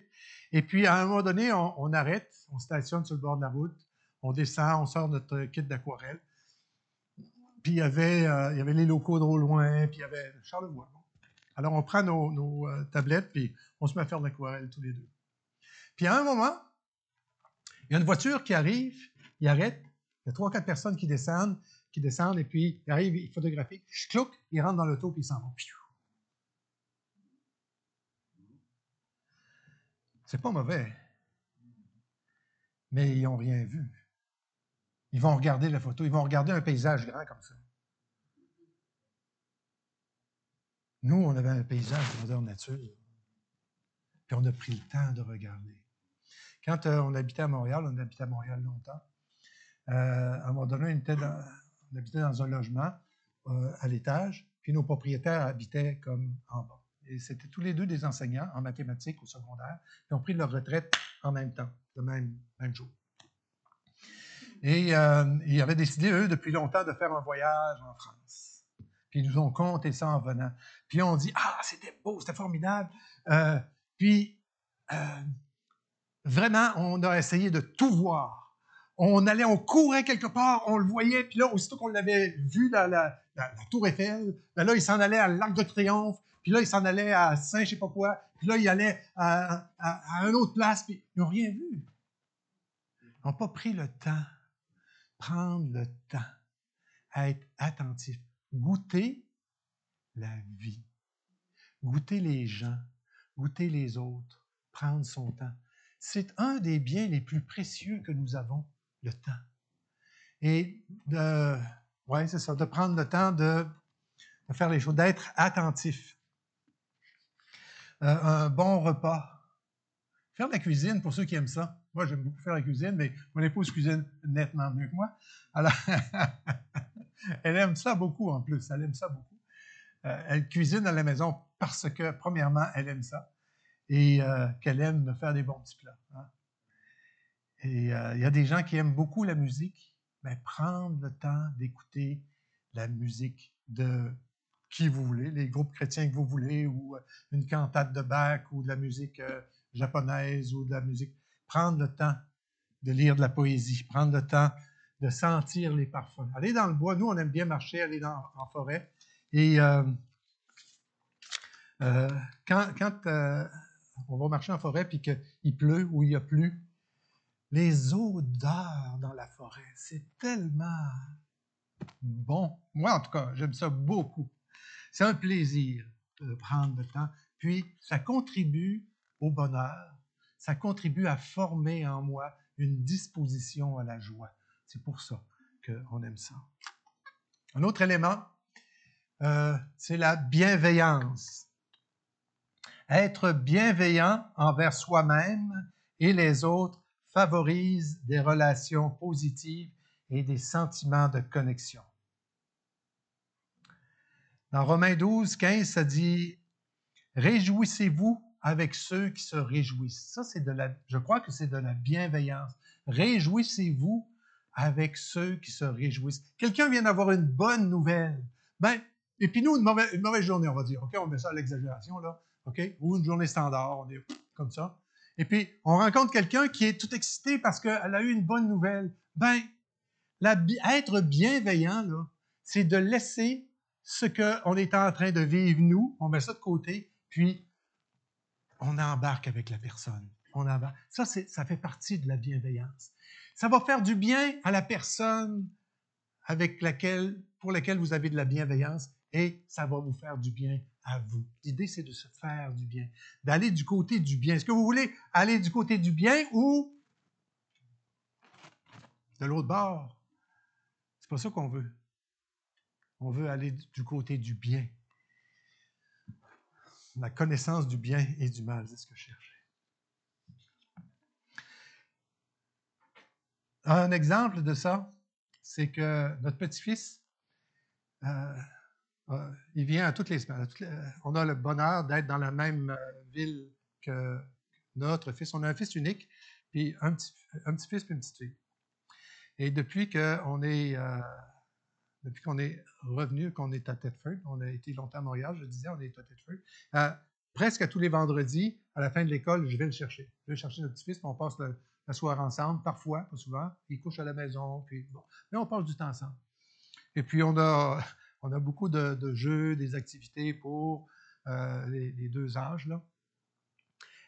Et puis, à un moment donné, on arrête, on stationne sur le bord de la route, on descend, on sort notre kit d'aquarelle. Puis, il y avait les locaux de au loin, puis il y avait Charlevoix. Alors, on prend nos tablettes, puis on se met à faire de l'aquarelle tous les deux. Puis, à un moment, il y a une voiture qui arrive, il arrête, il y a 3-4 personnes qui descendent, et puis il arrive, il photographie, clouc, il rentre dans l'auto, puis il s'en va. C'est pas mauvais, mais ils n'ont rien vu. Ils vont regarder la photo, ils vont regarder un paysage grand comme ça. Nous, on avait un paysage grandeur nature, puis on a pris le temps de regarder. Quand on habitait à Montréal longtemps, à un moment donné, on habitait dans un logement à l'étage, puis nos propriétaires habitaient comme en bas. Et c'était tous les deux des enseignants en mathématiques au secondaire, qui ont pris leur retraite en même temps, le même jour. Et ils avaient décidé, eux, depuis longtemps, de faire un voyage en France. Puis ils nous ont conté ça en venant. Puis on dit, c'était beau, c'était formidable. Vraiment, on a essayé de tout voir. On courait quelque part, on le voyait, puis là, aussitôt qu'on l'avait vu, la Tour Eiffel, ben là, il s'en allait à l'Arc de Triomphe, puis là, il s'en allait à Saint-je sais pas quoi, puis là, il allait à une autre place, puis ils n'ont rien vu. Ils n'ont pas pris le temps, prendre le temps à être attentif, goûter la vie, goûter les gens, goûter les autres, prendre son temps. C'est un des biens les plus précieux que nous avons, le temps. Et c'est ça, de prendre le temps de faire les choses, d'être attentif. Un bon repas. Faire de la cuisine, pour ceux qui aiment ça. Moi, j'aime beaucoup faire la cuisine, mais mon épouse cuisine nettement mieux que moi. Alors, elle aime ça beaucoup en plus. Elle aime ça beaucoup. Elle cuisine à la maison parce que, premièrement, elle aime ça et qu'elle aime me faire des bons petits plats. Hein. Et il y a des gens qui aiment beaucoup la musique, mais prendre le temps d'écouter la musique de qui vous voulez, les groupes chrétiens que vous voulez, ou une cantate de Bach, ou de la musique japonaise, ou de la musique. Prendre le temps de lire de la poésie, prendre le temps de sentir les parfums. Aller dans le bois, nous, on aime bien marcher, aller en forêt, et Quand on va marcher en forêt puis qu'il pleut ou il y a plu, les odeurs dans la forêt, c'est tellement bon. Moi, en tout cas, j'aime ça beaucoup. C'est un plaisir de prendre le temps. Puis, ça contribue au bonheur. Ça contribue à former en moi une disposition à la joie. C'est pour ça qu'on aime ça. Un autre élément, c'est la bienveillance. Être bienveillant envers soi-même et les autres favorise des relations positives et des sentiments de connexion. Dans Romains 12, 15, ça dit « Réjouissez-vous avec ceux qui se réjouissent ». Ça, je crois que c'est de la bienveillance. Réjouissez-vous avec ceux qui se réjouissent. Quelqu'un vient d'avoir une bonne nouvelle. Et puis nous, une mauvaise journée, on va dire. OK, on met ça à l'exagération, là. OK? Ou une journée standard, on est comme ça. Et puis, on rencontre quelqu'un qui est tout excité parce qu'elle a eu une bonne nouvelle. Être bienveillant, là, c'est de laisser ce qu'on est en train de vivre, nous, on met ça de côté, puis on embarque avec la personne. On embarque. Ça fait partie de la bienveillance. Ça va faire du bien à la personne pour laquelle vous avez de la bienveillance, et ça va vous faire du bien à vous. L'idée, c'est de se faire du bien, d'aller du côté du bien. Est-ce que vous voulez aller du côté du bien ou de l'autre bord? C'est pas ça qu'on veut. On veut aller du côté du bien. La connaissance du bien et du mal, c'est ce que je cherchais. Un exemple de ça, c'est que notre petit-fils, il vient à toutes les semaines. On a le bonheur d'être dans la même ville que notre fils. On a un fils unique, puis un petit-fils puis une petite fille. Et depuis qu'on est revenu, qu'on est à Thetford, on a été longtemps à Montréal, je disais, on est à Thetford, presque à tous les vendredis, à la fin de l'école, je vais le chercher. Je vais chercher notre petit-fils, puis on passe la soirée ensemble, parfois, pas souvent. Il couche à la maison, puis bon. Mais on passe du temps ensemble. Et puis, on a beaucoup de jeux, des activités pour les deux âges, là.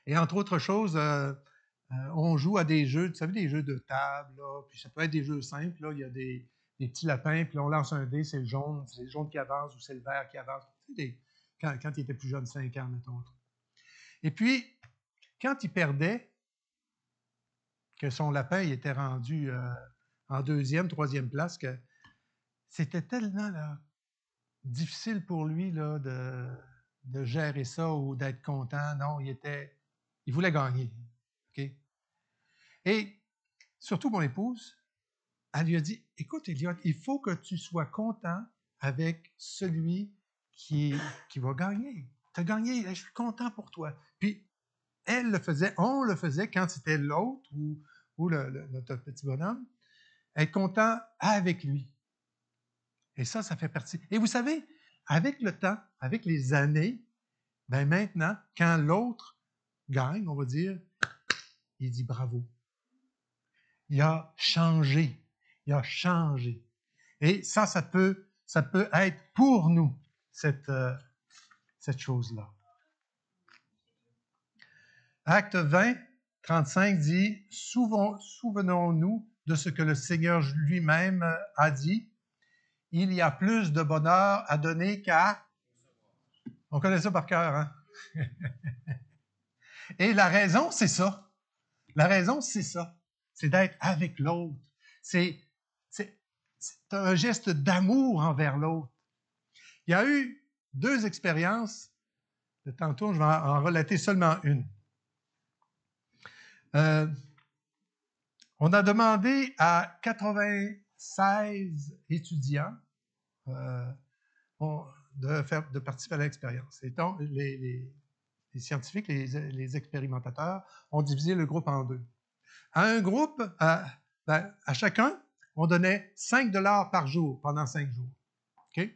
Et entre autres choses, on joue à des jeux, vous savez, des jeux de table, là, puis ça peut être des jeux simples, là, il y a des petits lapins, puis on lance un dé, c'est le jaune qui avance ou c'est le vert qui avance. Quand il était plus jeune, 5 ans, mettons. Et puis, quand il perdait, que son lapin il était rendu en 2e, 3e place, que c'était tellement là, difficile pour lui là, de gérer ça ou d'être content. Non, il voulait gagner. Okay? Et surtout mon épouse, elle lui a dit, écoute, Elliot, il faut que tu sois content avec celui qui va gagner. Tu as gagné, je suis content pour toi. Puis, on le faisait quand c'était l'autre ou notre petit bonhomme, être content avec lui. Et ça fait partie. Et vous savez, avec le temps, avec les années, maintenant, quand l'autre gagne, on va dire, il dit bravo. Il a changé. Il a changé. Et ça peut être pour nous, cette chose-là. Acte 20, 35 dit, souvenons-nous de ce que le Seigneur lui-même a dit. Il y a plus de bonheur à donner qu'à... On connaît ça par cœur, hein? Et la raison, c'est ça. La raison, c'est ça. C'est d'être avec l'autre. C'est un geste d'amour envers l'autre. Il y a eu 2 expériences. De tantôt, je vais en relater seulement une. On a demandé à 96 étudiants de participer à l'expérience. Et donc, les scientifiques, les expérimentateurs, ont divisé le groupe en 2. À un groupe, à chacun, on donnait 5 $ par jour pendant 5 jours. OK?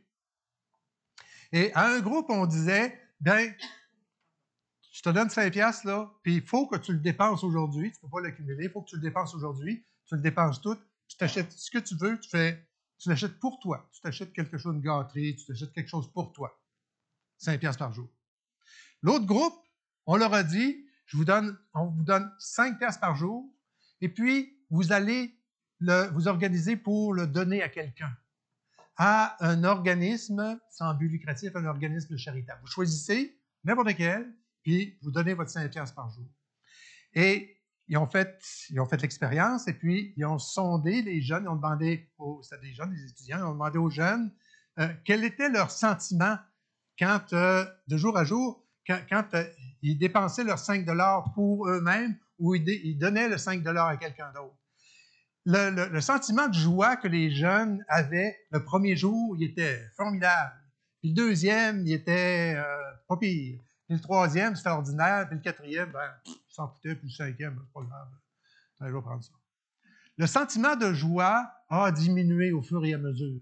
Et à un groupe, on disait, je te donne 5 $, là, puis il faut que tu le dépenses aujourd'hui. Tu ne peux pas l'accumuler. Il faut que tu le dépenses aujourd'hui. Tu le dépenses tout. Tu t'achètes ce que tu veux. Tu l'achètes pour toi. Tu t'achètes quelque chose, une gâterie. Tu t'achètes quelque chose pour toi. 5 $ par jour. L'autre groupe, on leur a dit, on vous donne 5 piastres par jour, et puis vous allez vous organiser pour le donner à quelqu'un, à un organisme sans but lucratif, un organisme charitable. Vous choisissez n'importe quel, puis vous donnez votre 5 piastres par jour. Et ils ont fait l'expérience, et puis ils ont sondé les jeunes, ils ont demandé, c'était des jeunes, des étudiants, ils ont demandé aux jeunes quel était leur sentiment quand, de jour à jour, quand ils dépensaient leurs 5 $ pour eux-mêmes ou ils donnaient le 5 $ à quelqu'un d'autre. Le sentiment de joie que les jeunes avaient le premier jour, il était formidable. Puis le deuxième, il était pas pire. Puis le troisième, c'était ordinaire. Puis le quatrième, ils s'en foutaient. Puis le cinquième, c'est pas grave. Je vais prendre ça. Le sentiment de joie a diminué au fur et à mesure.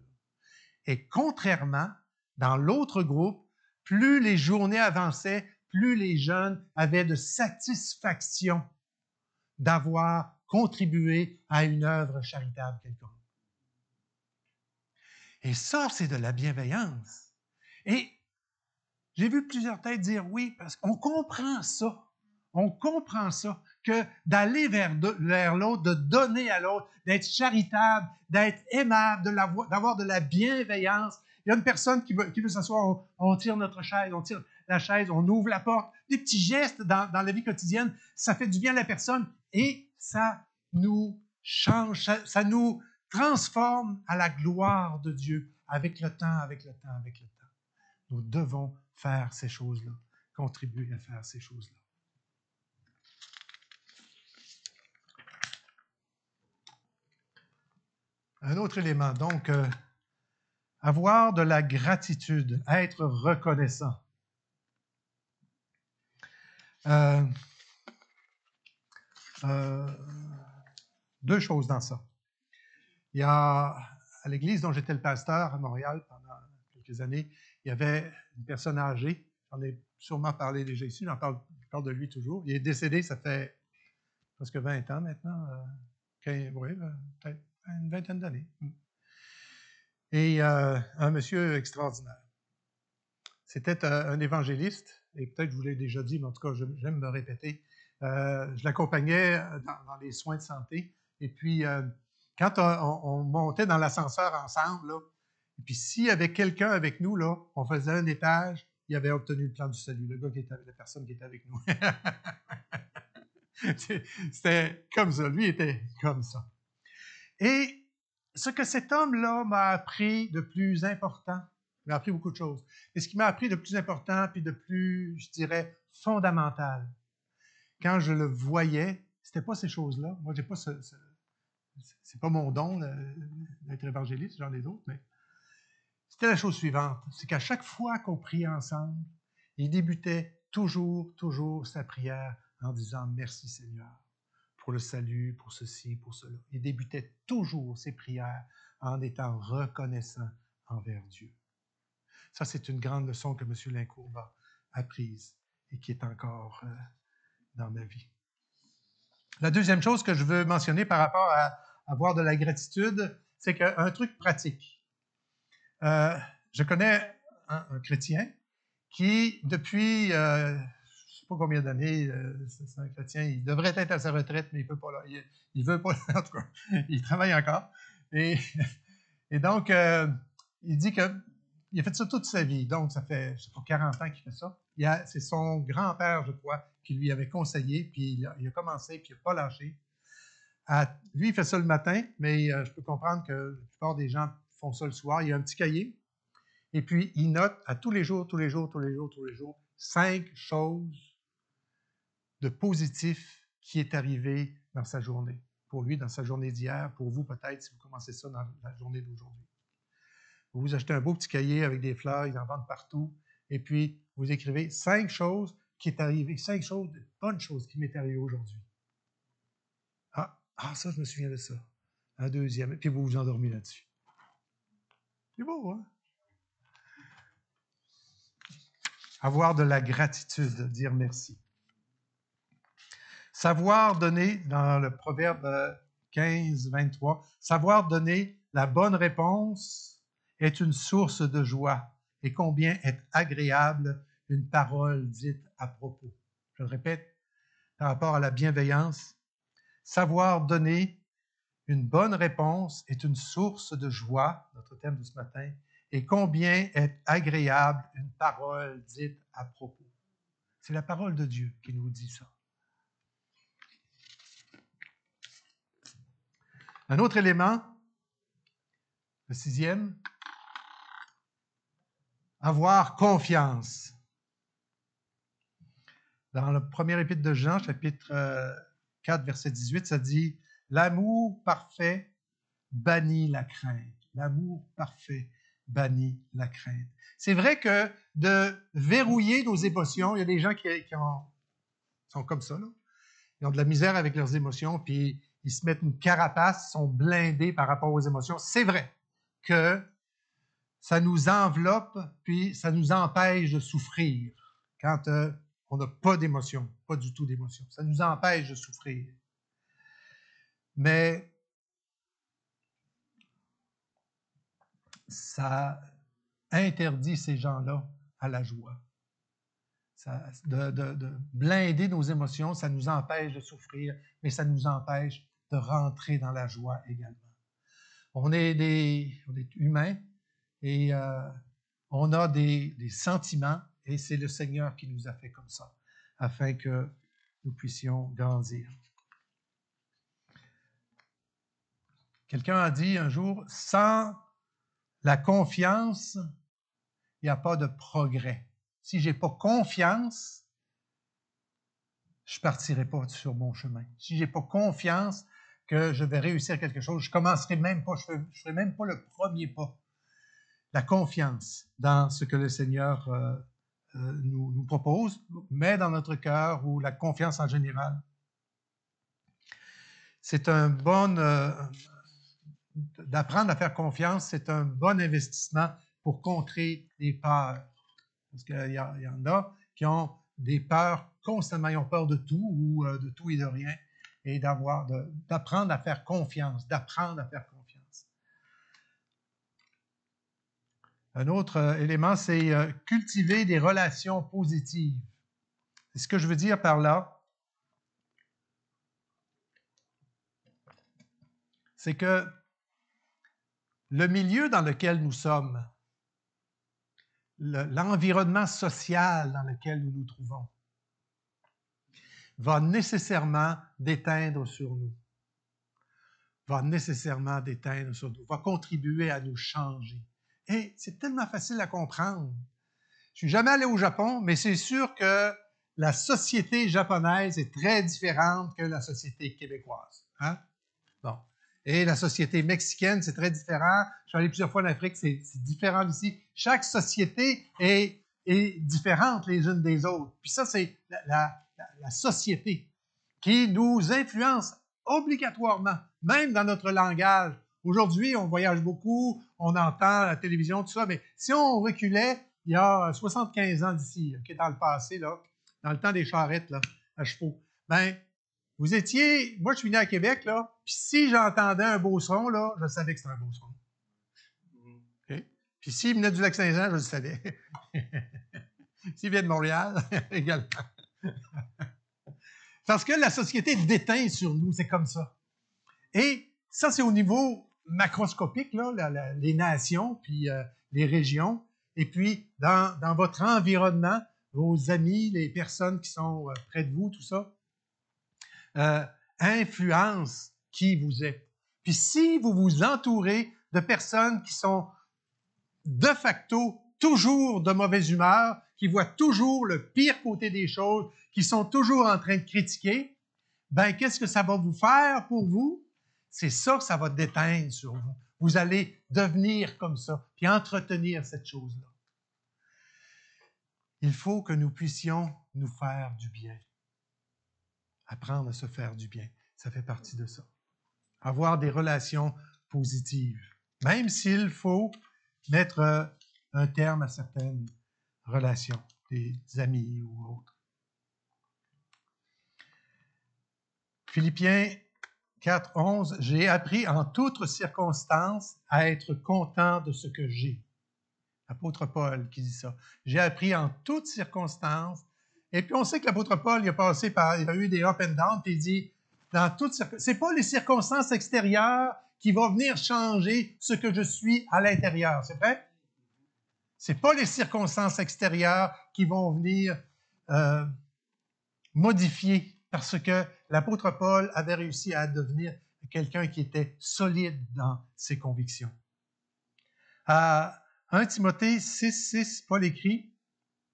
Et contrairement, dans l'autre groupe, plus les journées avançaient, plus les jeunes avaient de satisfaction d'avoir contribué à une œuvre charitable quelconque. Et ça, c'est de la bienveillance. Et j'ai vu plusieurs têtes dire oui, parce qu'on comprend ça. On comprend ça, que d'aller vers l'autre, de donner à l'autre, d'être charitable, d'être aimable, d'avoir de la bienveillance. Il y a une personne qui veut s'asseoir, on tire notre chaise, on tire la chaise, on ouvre la porte. Des petits gestes dans la vie quotidienne, ça fait du bien à la personne et ça nous change, ça nous transforme à la gloire de Dieu avec le temps, avec le temps, avec le temps. Nous devons faire ces choses-là, contribuer à faire ces choses-là. Un autre élément, donc, avoir de la gratitude, être reconnaissant. Deux choses dans ça. Il y a, à l'église dont j'étais le pasteur à Montréal pendant quelques années, il y avait une personne âgée, j'en ai sûrement parlé déjà ici, je parle de lui toujours. Il est décédé, ça fait presque 20 ans maintenant, oui, peut-être une vingtaine d'années. Et un monsieur extraordinaire. C'était un évangéliste, et peut-être je vous l'ai déjà dit, mais en tout cas, j'aime me répéter. Je l'accompagnais dans les soins de santé, et puis quand on montait dans l'ascenseur ensemble, là, et puis s'il y avait quelqu'un avec nous, là, on faisait un étage, il avait obtenu le plan du salut, la personne qui était avec nous. C'était comme ça, lui était comme ça. Et ce que cet homme-là m'a appris de plus important, il m'a appris beaucoup de choses, et ce qui m'a appris de plus important, puis de plus, je dirais, fondamental, quand je le voyais, c'était pas ces choses-là. Moi, j'ai pas c'est pas mon don d'être évangéliste, j'en ai d'autres, mais c'était la chose suivante, c'est qu'à chaque fois qu'on priait ensemble, il débutait toujours sa prière en disant « Merci Seigneur pour le salut, pour ceci, pour cela ». Il débutait toujours ses prières en étant reconnaissant envers Dieu. Ça, c'est une grande leçon que M. Lincourt m'a apprise et qui est encore dans ma vie. La deuxième chose que je veux mentionner par rapport à avoir de la gratitude, c'est qu'un truc pratique. Je connais un chrétien qui, depuis je ne sais pas combien d'années, c'est un chrétien, il devrait être à sa retraite, mais il ne peut pas. Il veut pas, en tout cas, il travaille encore. Et donc, il dit qu'il a fait ça toute sa vie. Donc, ça fait, je sais pas, 40 ans qu'il fait ça. C'est son grand-père, je crois, qui lui avait conseillé, puis il a commencé, puis il n'a pas lâché. Lui, il fait ça le matin, mais je peux comprendre que la plupart des gens font ça le soir. Il y a un petit cahier, et puis il note à tous les jours, 5 choses de positif qui est arrivé dans sa journée. Pour lui, dans sa journée d'hier, pour vous peut-être, si vous commencez ça dans la journée d'aujourd'hui. Vous vous achetez un beau petit cahier avec des fleurs, ils en vendent partout, et puis vous écrivez 5 choses qui est arrivé, 5 choses, de bonnes choses qui m'est arrivé aujourd'hui. Ça, je me souviens de ça. Un deuxième, et puis vous vous endormez là-dessus. C'est beau, hein? Avoir de la gratitude, dire merci. Savoir donner, dans le proverbe 15, 23, savoir donner la bonne réponse est une source de joie, et combien est agréable une parole dite à propos. Je le répète, par rapport à la bienveillance, savoir donner une bonne réponse est une source de joie, notre thème de ce matin, et combien est agréable une parole dite à propos. C'est la parole de Dieu qui nous dit ça. Un autre élément, le 6e, avoir confiance. Dans le premier épître de Jean, chapitre 4, verset 18, ça dit « L'amour parfait bannit la crainte. » L'amour parfait bannit la crainte. C'est vrai que de verrouiller nos émotions, il y a des gens qui sont comme ça, là. Ils ont de la misère avec leurs émotions, puis ils se mettent une carapace, sont blindés par rapport aux émotions. C'est vrai que ça nous enveloppe, puis ça nous empêche de souffrir quand on n'a pas d'émotion, pas du tout d'émotion. Ça nous empêche de souffrir. Mais ça interdit ces gens-là à la joie. De blinder nos émotions, ça nous empêche de souffrir, mais ça nous empêche de rentrer dans la joie également. On est humains et on a des sentiments et c'est le Seigneur qui nous a fait comme ça, afin que nous puissions grandir. Quelqu'un a dit un jour, sans la confiance, il n'y a pas de progrès. Si je n'ai pas confiance, je ne partirai pas sur mon chemin. Si je n'ai pas confiance que je vais réussir quelque chose, je ne commencerai même pas, je ne ferai même pas le premier pas. La confiance dans ce que le Seigneur nous propose, met dans notre cœur, ou la confiance en général. C'est un bon... d'apprendre à faire confiance, c'est un bon investissement pour contrer les peurs. Parce qu'il y en a qui ont des peurs constamment, ils ont peur de tout ou de tout et de rien, et d'apprendre à faire confiance, d'apprendre à faire confiance. Un autre élément, c'est cultiver des relations positives. Et ce que je veux dire par là, c'est que le milieu dans lequel nous sommes, l'environnement social dans lequel nous nous trouvons, va nécessairement déteindre sur nous, va contribuer à nous changer. Et c'est tellement facile à comprendre. Je suis jamais allé au Japon, mais c'est sûr que la société japonaise est très différente que la société québécoise. Hein? Bon. Et la société mexicaine, c'est très différent. Je suis allé plusieurs fois en Afrique, c'est différent d'ici. Chaque société est différente les unes des autres. Puis ça, c'est la société qui nous influence obligatoirement, même dans notre langage. Aujourd'hui, on voyage beaucoup, on entend la télévision, tout ça, mais si on reculait il y a 75 ans d'ici, okay, dans le passé, là, dans le temps des charrettes là, à chevaux, ben, moi je suis né à Québec, là, puis si j'entendais un beauceron, là, je savais que c'était un beauceron. Okay? Puis s'il venait du Lac-Saint-Jean, je le savais. S'il vient de Montréal, également. Parce que la société déteint sur nous, c'est comme ça. Et ça, c'est au niveau macroscopique, là, les nations, puis les régions. Et puis, dans votre environnement, vos amis, les personnes qui sont près de vous, tout ça, influencent qui vous êtes. Puis si vous vous entourez de personnes qui sont de facto toujours de mauvaise humeur, qui voient toujours le pire côté des choses, qui sont toujours en train de critiquer, ben qu'est-ce que ça va vous faire pour vous? C'est ça que ça va déteindre sur vous. Vous allez devenir comme ça, puis entretenir cette chose-là. Il faut que nous puissions nous faire du bien. Apprendre à se faire du bien, ça fait partie de ça. Avoir des relations positives, même s'il faut mettre un terme à certaines relations, des amis ou autres. Philippiens 4:11, j'ai appris en toutes circonstances à être content de ce que j'ai. L'apôtre Paul qui dit ça. J'ai appris en toutes circonstances. Et puis on sait que l'apôtre Paul, il a eu des up and down, puis il dit, dans toutes circonstances, c'est pas les circonstances extérieures qui vont venir changer ce que je suis à l'intérieur, c'est vrai? C'est pas les circonstances extérieures qui vont venir modifier, parce que l'apôtre Paul avait réussi à devenir quelqu'un qui était solide dans ses convictions. À 1 Timothée 6,6, Paul écrit,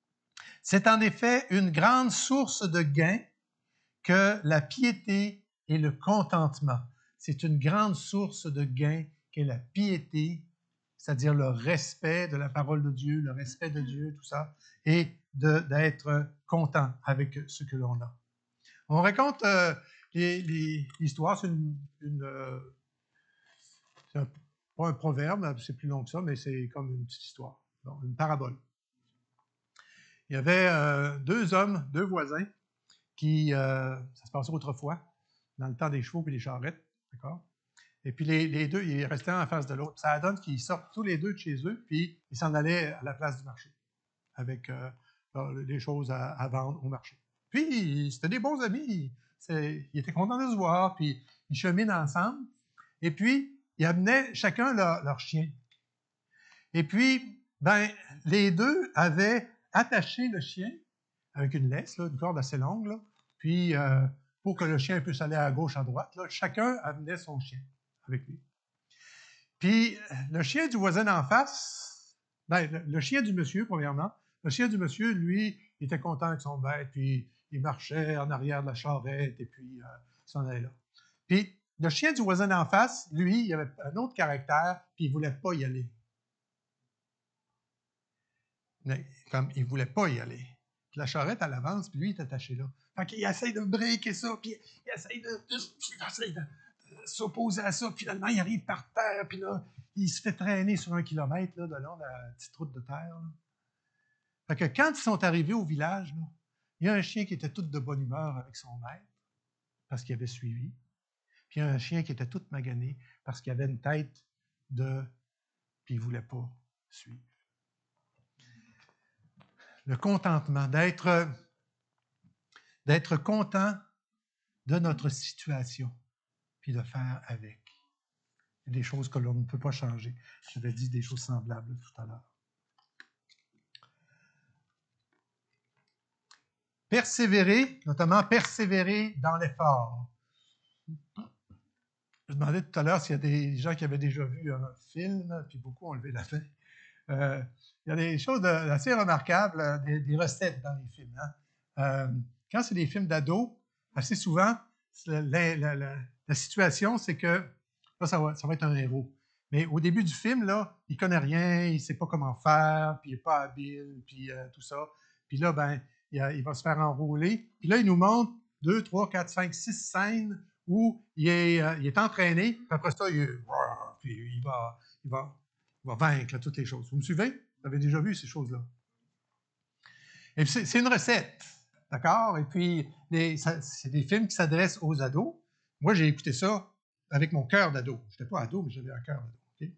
« C'est en effet une grande source de gain que la piété et le contentement. » C'est une grande source de gain qu'est la piété, c'est-à-dire le respect de la parole de Dieu, le respect de Dieu, tout ça, et d'être content avec ce que l'on a. On raconte l'histoire, c'est pas un proverbe, c'est plus long que ça, mais c'est comme une petite histoire, donc une parabole. Il y avait deux voisins qui, ça se passait autrefois, dans le temps des chevaux et des charrettes, d'accord? Et puis les deux, ils restaient en face de l'autre. Ça donne qu'ils sortent tous les deux de chez eux, puis ils s'en allaient à la place du marché, avec des choses à vendre au marché. Puis, c'était des bons amis, ils étaient contents de se voir, puis ils cheminent ensemble, et puis, ils amenaient chacun leur chien. Et puis, ben, les deux avaient attaché le chien avec une laisse, là, une corde assez longue, là, puis pour que le chien puisse aller à gauche, à droite, là, chacun amenait son chien avec lui. Puis, le chien du voisin d'en face, ben, le chien du monsieur, premièrement, le chien du monsieur, lui, il était content avec son bête, puis il marchait en arrière de la charrette, et puis il s'en allait là. Puis, le chien du voisin d'en face, lui, il avait un autre caractère, puis il ne voulait pas y aller. Mais, comme il ne voulait pas y aller. Puis la charrette, elle avance, puis lui, il est attaché là. Fait qu'il essaye de breaker ça, puis il essaye de s'opposer à ça, puis finalement, il arrive par terre, puis là, il se fait traîner sur 1 kilomètre là, de long de la petite route de terre. Là. Fait que quand ils sont arrivés au village, là, il y a un chien qui était tout de bonne humeur avec son maître, parce qu'il avait suivi. Puis il y a un chien qui était tout magané, parce qu'il avait une tête puis il ne voulait pas suivre. Le contentement, d'être content de notre situation, puis de faire avec. Des choses que l'on ne peut pas changer. J'avais dit des choses semblables tout à l'heure. Persévérer, notamment persévérer dans l'effort. Je demandais tout à l'heure s'il y a des gens qui avaient déjà vu un film, puis beaucoup ont levé la main. Il y a des choses assez remarquables, des recettes dans les films. Hein. Quand c'est des films d'ados, assez souvent, la situation, c'est que là, ça va être un héros. Mais au début du film, là, il ne connaît rien, il ne sait pas comment faire, puis il n'est pas habile, puis tout ça. Puis là, ben, il va se faire enrôler. Puis là, il nous montre 2, 3, 4, 5, 6 scènes où il est entraîné, puis après ça, il va vaincre là, toutes les choses. Vous me suivez? Vous avez déjà vu ces choses-là. Et puis, c'est une recette, d'accord? Et puis, c'est des films qui s'adressent aux ados. Moi, j'ai écouté ça avec mon cœur d'ado. Je n'étais pas ado, mais j'avais un cœur d'ado. Okay?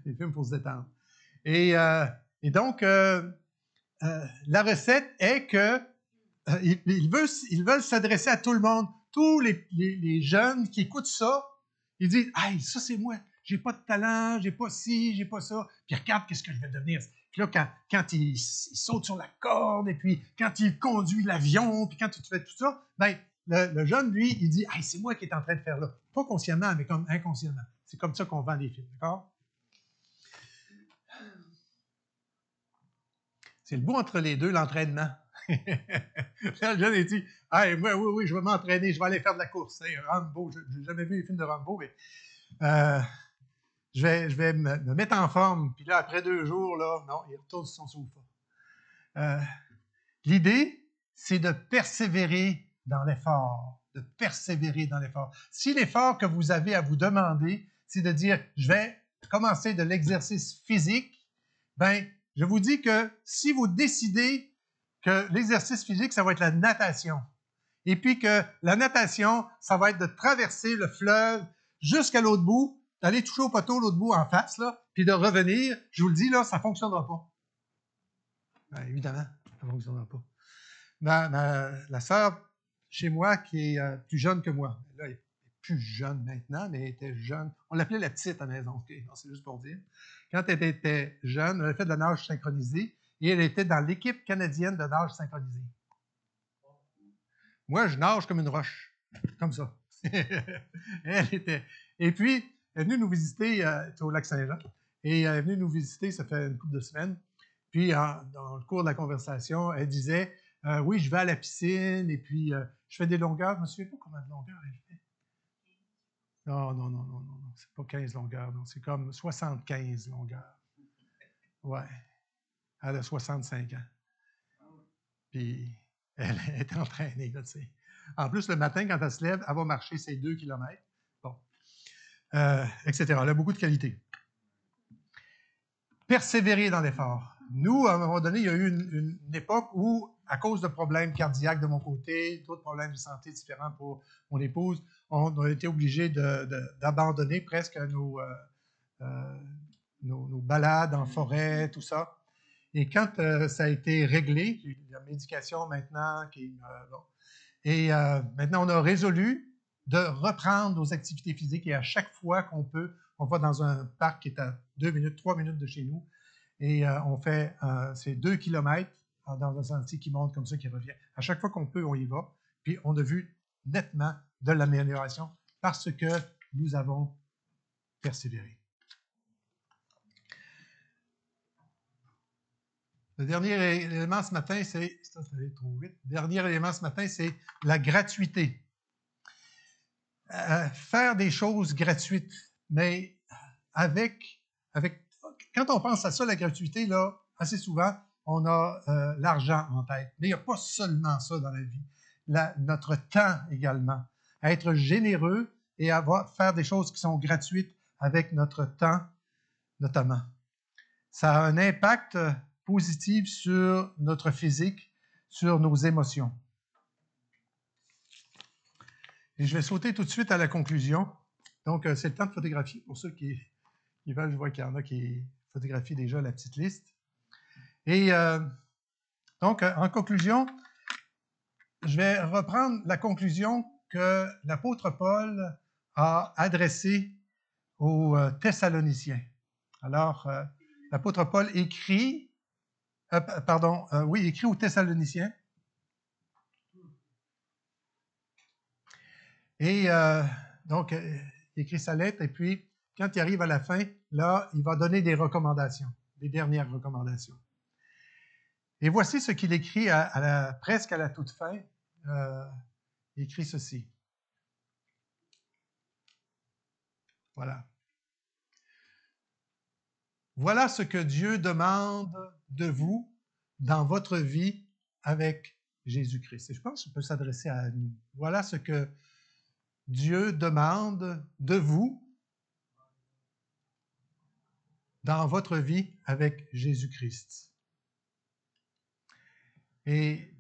Des films pour se détendre. Et donc, la recette est que ils veulent s'adresser à tout le monde. Tous les jeunes qui écoutent ça, ils disent « Hey, ça c'est moi, j'ai pas de talent, j'ai pas ci, j'ai pas ça. Puis regarde qu'est-ce que je vais devenir. » Puis là, quand il saute sur la corde, et puis quand il conduit l'avion, puis quand tu fais tout ça, ben le jeune, lui, il dit « Hey, c'est moi qui est en train de faire là. » Pas consciemment, mais comme inconsciemment. C'est comme ça qu'on vend les films, d'accord? C'est le bout entre les deux, l'entraînement. Le jeune, il dit « Hey, moi, oui, je vais m'entraîner, je vais aller faire de la course. Hey, Rambo, je n'ai jamais vu les films de Rambo, mais je vais me mettre en forme. » Puis là, après 2 jours, là, non, il retourne sur son sofa. L'idée, c'est de persévérer dans l'effort. De persévérer dans l'effort. Si l'effort que vous avez à vous demander, c'est de dire « Je vais commencer de l'exercice physique », ben, je vous dis que si vous décidez que l'exercice physique, ça va être la natation, et puis que la natation, ça va être de traverser le fleuve jusqu'à l'autre bout, d'aller toucher au poteau l'autre bout en face, là, puis de revenir, je vous le dis, là, ça ne fonctionnera pas. Ben, évidemment, ça ne fonctionnera pas. La sœur chez moi, qui est plus jeune que moi, là, elle est plus jeune maintenant, mais elle était jeune. On l'appelait la petite à la maison, okay? C'est juste pour dire. Quand elle était jeune, elle avait fait de la nage synchronisée et elle était dans l'équipe canadienne de nage synchronisée. Moi, je nage comme une roche, comme ça. Elle était. Et puis, elle est venue nous visiter au Lac-Saint-Jean. Et elle est venue nous visiter, ça fait une couple de semaines. Puis, dans le cours de la conversation, elle disait oui, je vais à la piscine et puis je fais des longueurs. Je ne me souviens pas combien de longueurs elle fait. Non. C'est pas 15 longueurs, non. C'est comme 75 longueurs. Ouais. Elle a 65 ans. Puis, elle est entraînée, là, tu sais. En plus, le matin, quand elle se lève, elle va marcher ses 2 kilomètres. Bon. Etc. Elle a beaucoup de qualités. Persévérer dans l'effort. Nous, à un moment donné, il y a eu une époque où, à cause de problèmes cardiaques de mon côté, d'autres problèmes de santé différents pour mon épouse, on a été obligés d'abandonner presque nos balades en forêt, tout ça. Et quand ça a été réglé, la médication maintenant, et maintenant on a résolu de reprendre nos activités physiques et à chaque fois qu'on peut, on va dans un parc qui est à 2 minutes, 3 minutes de chez nous et on fait ces 2 kilomètres dans un sentier qui monte comme ça, qui revient. À chaque fois qu'on peut, on y va. Puis on a vu nettement de l'amélioration parce que nous avons persévéré. Le dernier élément ce matin, c'est... Ça va aller trop vite. Le dernier élément ce matin, c'est la gratuité. Faire des choses gratuites, mais quand on pense à ça, la gratuité, là, assez souvent, on a l'argent en tête. Mais il n'y a pas seulement ça dans la vie. Notre temps également. Être généreux et faire des choses qui sont gratuites avec notre temps, notamment. Ça a un impact positif sur notre physique, sur nos émotions. Et je vais sauter tout de suite à la conclusion. Donc, c'est le temps de photographier. Pour ceux qui veulent, je vois qu'il y en a qui photographient déjà la petite liste. Et donc, en conclusion, je vais reprendre la conclusion que l'apôtre Paul a adressée aux Thessaloniciens. Alors, l'apôtre Paul écrit aux Thessaloniciens. Et donc, il écrit sa lettre, et puis, quand il arrive à la fin, là, il va donner des recommandations, des dernières recommandations. Et voici ce qu'il écrit presque à la toute fin. Il écrit ceci. Voilà. Voilà ce que Dieu demande de vous dans votre vie avec Jésus-Christ. Et je pense que ça peut s'adresser à nous. Voilà ce que Dieu demande de vous dans votre vie avec Jésus-Christ. Et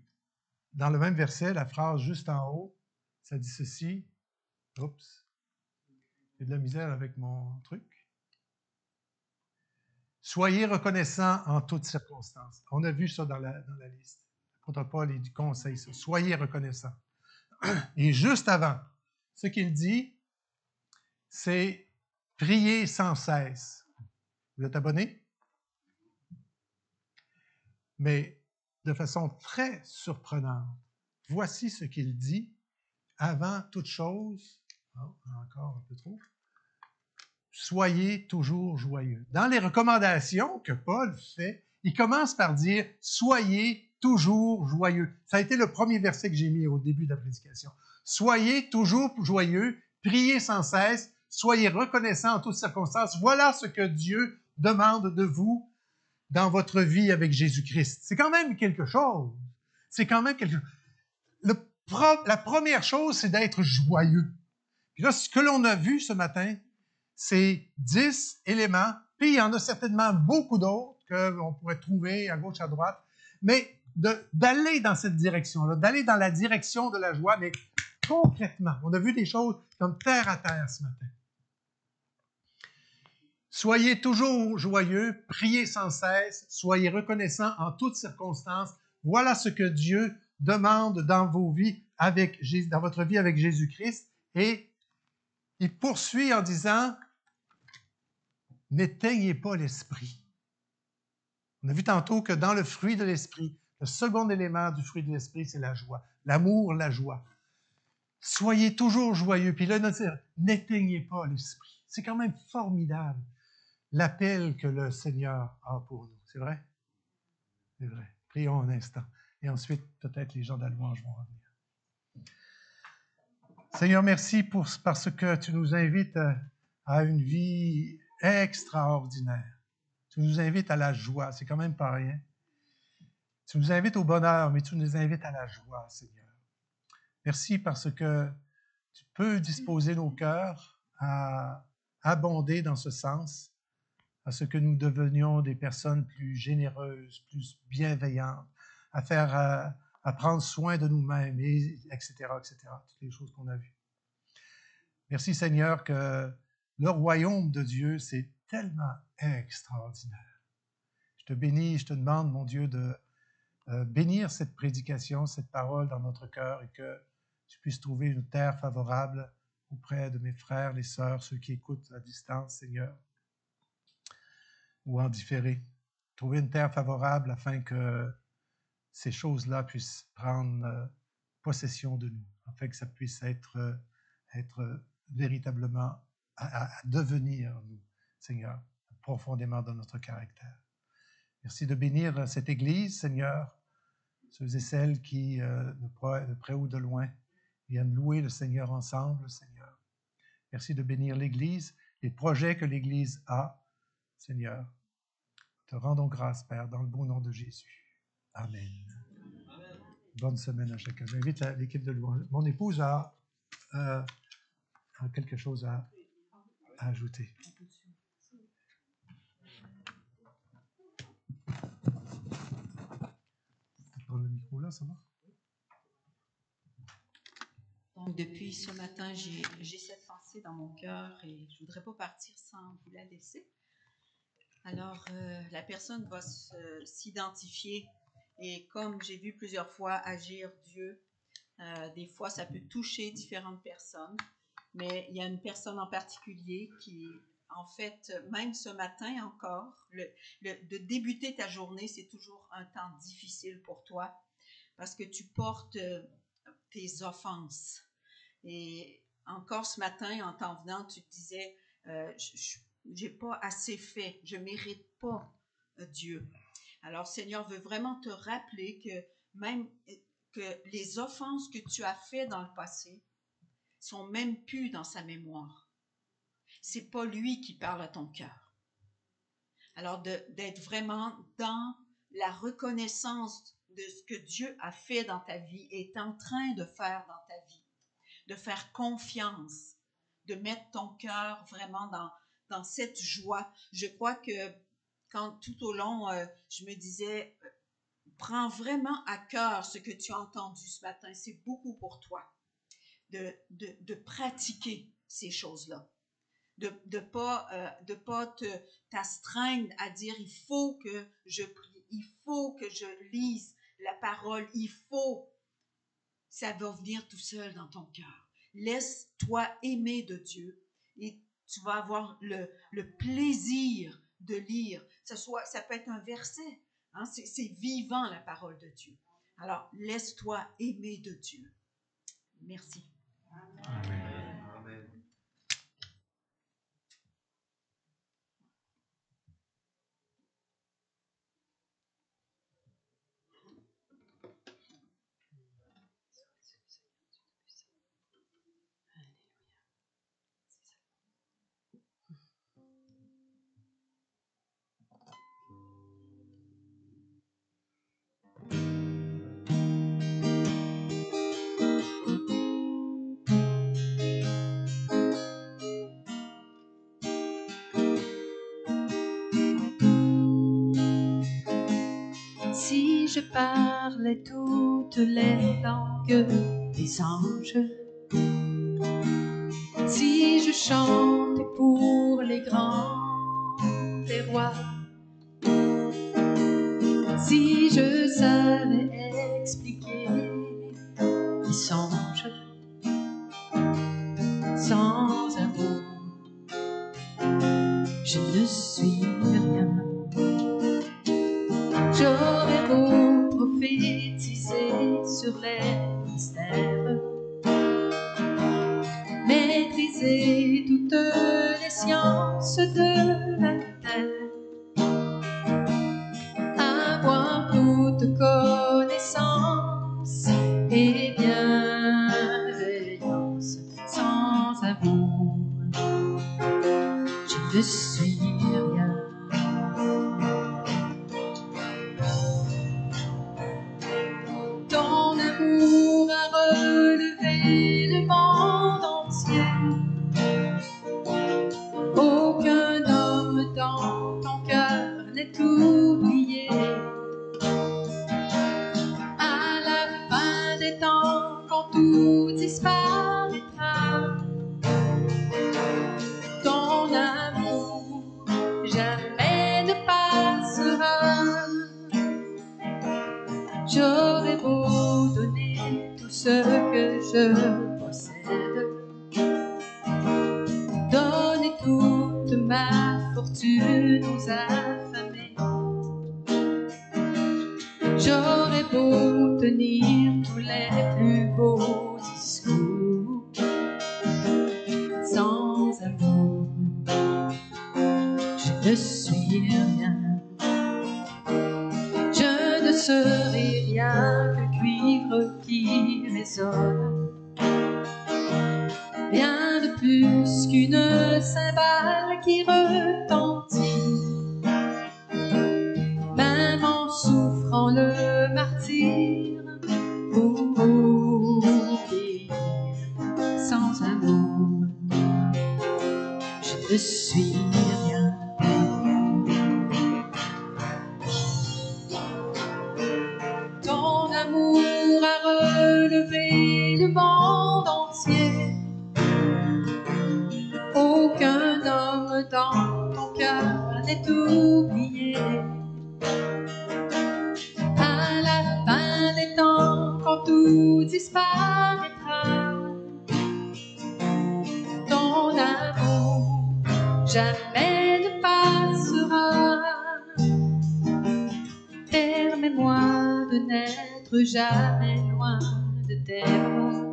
dans le même verset, la phrase juste en haut, ça dit ceci. Oups, j'ai de la misère avec mon truc. Soyez reconnaissants en toutes circonstances. On a vu ça dans la liste. L'apôtre Paul, il conseille ça. Soyez reconnaissants. Et juste avant, ce qu'il dit, c'est prier sans cesse. Vous êtes abonné? Mais de façon très surprenante, voici ce qu'il dit avant toute chose. Oh, encore un peu trop. Soyez toujours joyeux. Dans les recommandations que Paul fait, il commence par dire « Soyez toujours joyeux ». Ça a été le premier verset que j'ai mis au début de la prédication. « Soyez toujours joyeux, priez sans cesse, soyez reconnaissants en toutes circonstances. Voilà ce que Dieu demande de vous dans votre vie avec Jésus-Christ. » C'est quand même quelque chose. C'est quand même quelque chose. La première chose, c'est d'être joyeux. Puis là, ce que l'on a vu ce matin, c'est 10 éléments, puis il y en a certainement beaucoup d'autres qu'on pourrait trouver à gauche, à droite, mais d'aller dans cette direction-là, d'aller dans la direction de la joie, mais concrètement. On a vu des choses comme terre à terre ce matin. Soyez toujours joyeux, priez sans cesse, soyez reconnaissants en toutes circonstances. Voilà ce que Dieu demande dans vos vies dans votre vie avec Jésus-Christ. Et il poursuit en disant, n'éteignez pas l'esprit. On a vu tantôt que dans le fruit de l'esprit, le second élément du fruit de l'esprit, c'est la joie. L'amour, la joie. Soyez toujours joyeux. Puis là, n'éteignez pas l'esprit. C'est quand même formidable l'appel que le Seigneur a pour nous. C'est vrai? C'est vrai. Prions un instant. Et ensuite, peut-être les gens de la louange vont revenir. Seigneur, merci parce que tu nous invites à une vie extraordinaire. Tu nous invites à la joie. C'est quand même pas rien. Tu nous invites au bonheur, mais tu nous invites à la joie, Seigneur. Merci parce que tu peux disposer nos cœurs à abonder dans ce sens, à ce que nous devenions des personnes plus généreuses, plus bienveillantes, à prendre soin de nous-mêmes, etc., etc., toutes les choses qu'on a vues. Merci Seigneur que le royaume de Dieu, c'est tellement extraordinaire. Je te bénis, je te demande, mon Dieu, de bénir cette prédication, cette parole dans notre cœur et que je puisse trouver une terre favorable auprès de mes frères, les sœurs, ceux qui écoutent à distance, Seigneur, ou en différé. Trouver une terre favorable afin que ces choses-là puissent prendre possession de nous, afin que ça puisse être véritablement à devenir, nous, Seigneur, profondément dans notre caractère. Merci de bénir cette Église, Seigneur, ceux et celles qui, de près ou de loin, viennent louer le Seigneur ensemble, Seigneur. Merci de bénir l'Église, les projets que l'Église a, Seigneur. Te rendons grâce, Père, dans le beau nom de Jésus. Amen. Amen. Bonne semaine à chacun. J'invite l'équipe de louange. Mon épouse a quelque chose à ajouter. Le micro là, ça va? Donc, depuis ce matin, j'ai cette pensée dans mon cœur et je ne voudrais pas partir sans vous la laisser. Alors, la personne va s'identifier et comme j'ai vu plusieurs fois agir Dieu, des fois ça peut toucher différentes personnes, mais il y a une personne en particulier qui, en fait, même ce matin encore, de débuter ta journée, c'est toujours un temps difficile pour toi parce que tu portes tes offenses. Et encore ce matin, en t'en venant, tu te disais, j'ai pas assez fait, je mérite pas Dieu. Alors, Seigneur veut vraiment te rappeler que même que les offenses que tu as faites dans le passé sont même plus dans sa mémoire. C'est pas lui qui parle à ton cœur. Alors, d'être vraiment dans la reconnaissance de ce que Dieu a fait dans ta vie et est en train de faire dans ta vie. De faire confiance, de mettre ton cœur vraiment dans cette joie. Je crois que quand tout au long, je me disais, prends vraiment à cœur ce que tu as entendu ce matin. C'est beaucoup pour toi de pratiquer ces choses-là. De pas t'astreindre à dire, il faut que je prie, il faut que je lise la parole, il faut. Ça va venir tout seul dans ton cœur. Laisse-toi aimer de Dieu et tu vas avoir le plaisir de lire. Ça peut être un verset. Hein, c'est vivant la parole de Dieu. Alors, laisse-toi aimer de Dieu. Merci. Amen. Amen. Si je parlais toutes les langues des anges, si je chantais pour les grands, je ne suis rien. J'aurais beau prophétiser sur les mystères, maîtriser toutes les sciences de la terre, avoir toute connaissance et bienveillance. Sans amour, je ne suis rien. Ton amour a relevé le monde entier. Aucun homme dans ton cœur n'est oublié. À la fin des temps, quand tout disparaîtra, ton amour jamais ne passera. J'aurais beau donner tout ce que je possède, donner toute ma fortune aux affamés. J'aurais beau tenir tous les plus beaux discours. Sans amour, je ne suis rien. Je ne serai rien que cuivre qui résonne, rien de plus qu'une cymbale qui retentit. Même en souffrant le martyre, pour obéir. Sans amour, je ne suis rien. Ton amour a relevé le monde entier. Aucun homme dans ton cœur n'est oublié. À la fin des temps, quand tout disparaîtra, ton amour jamais ne passera. Permets-moi de n'être jamais loin de tes bras,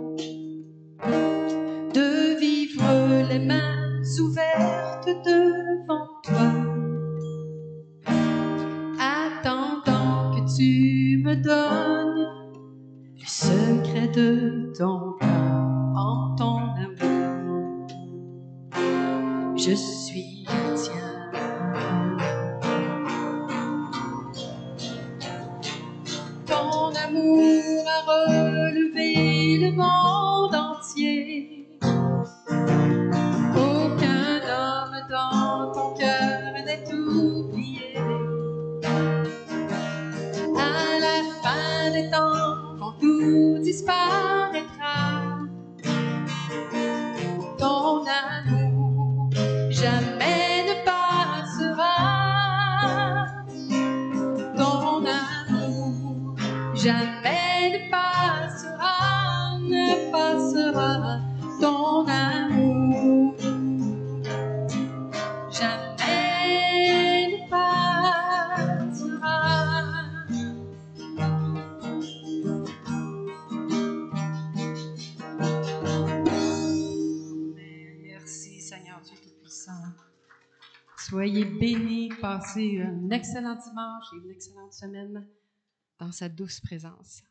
de vivre les mains ouvertes devant toi, attendant que tu me donnes le secret de ton cœur. En ton amour, je suis tien. Ton amour a relevé le monde entier. Aucun homme dans ton cœur n'est oublié. À la fin des temps, quand tout disparaîtra, ton amour jamais ne passera. Ton amour jamais ne passera, ne passera. Ton amour jamais ne passera. Merci Seigneur Dieu Tout-Puissant. Soyez bénis, passez un excellent dimanche et une excellente semaine dans sa douce présence.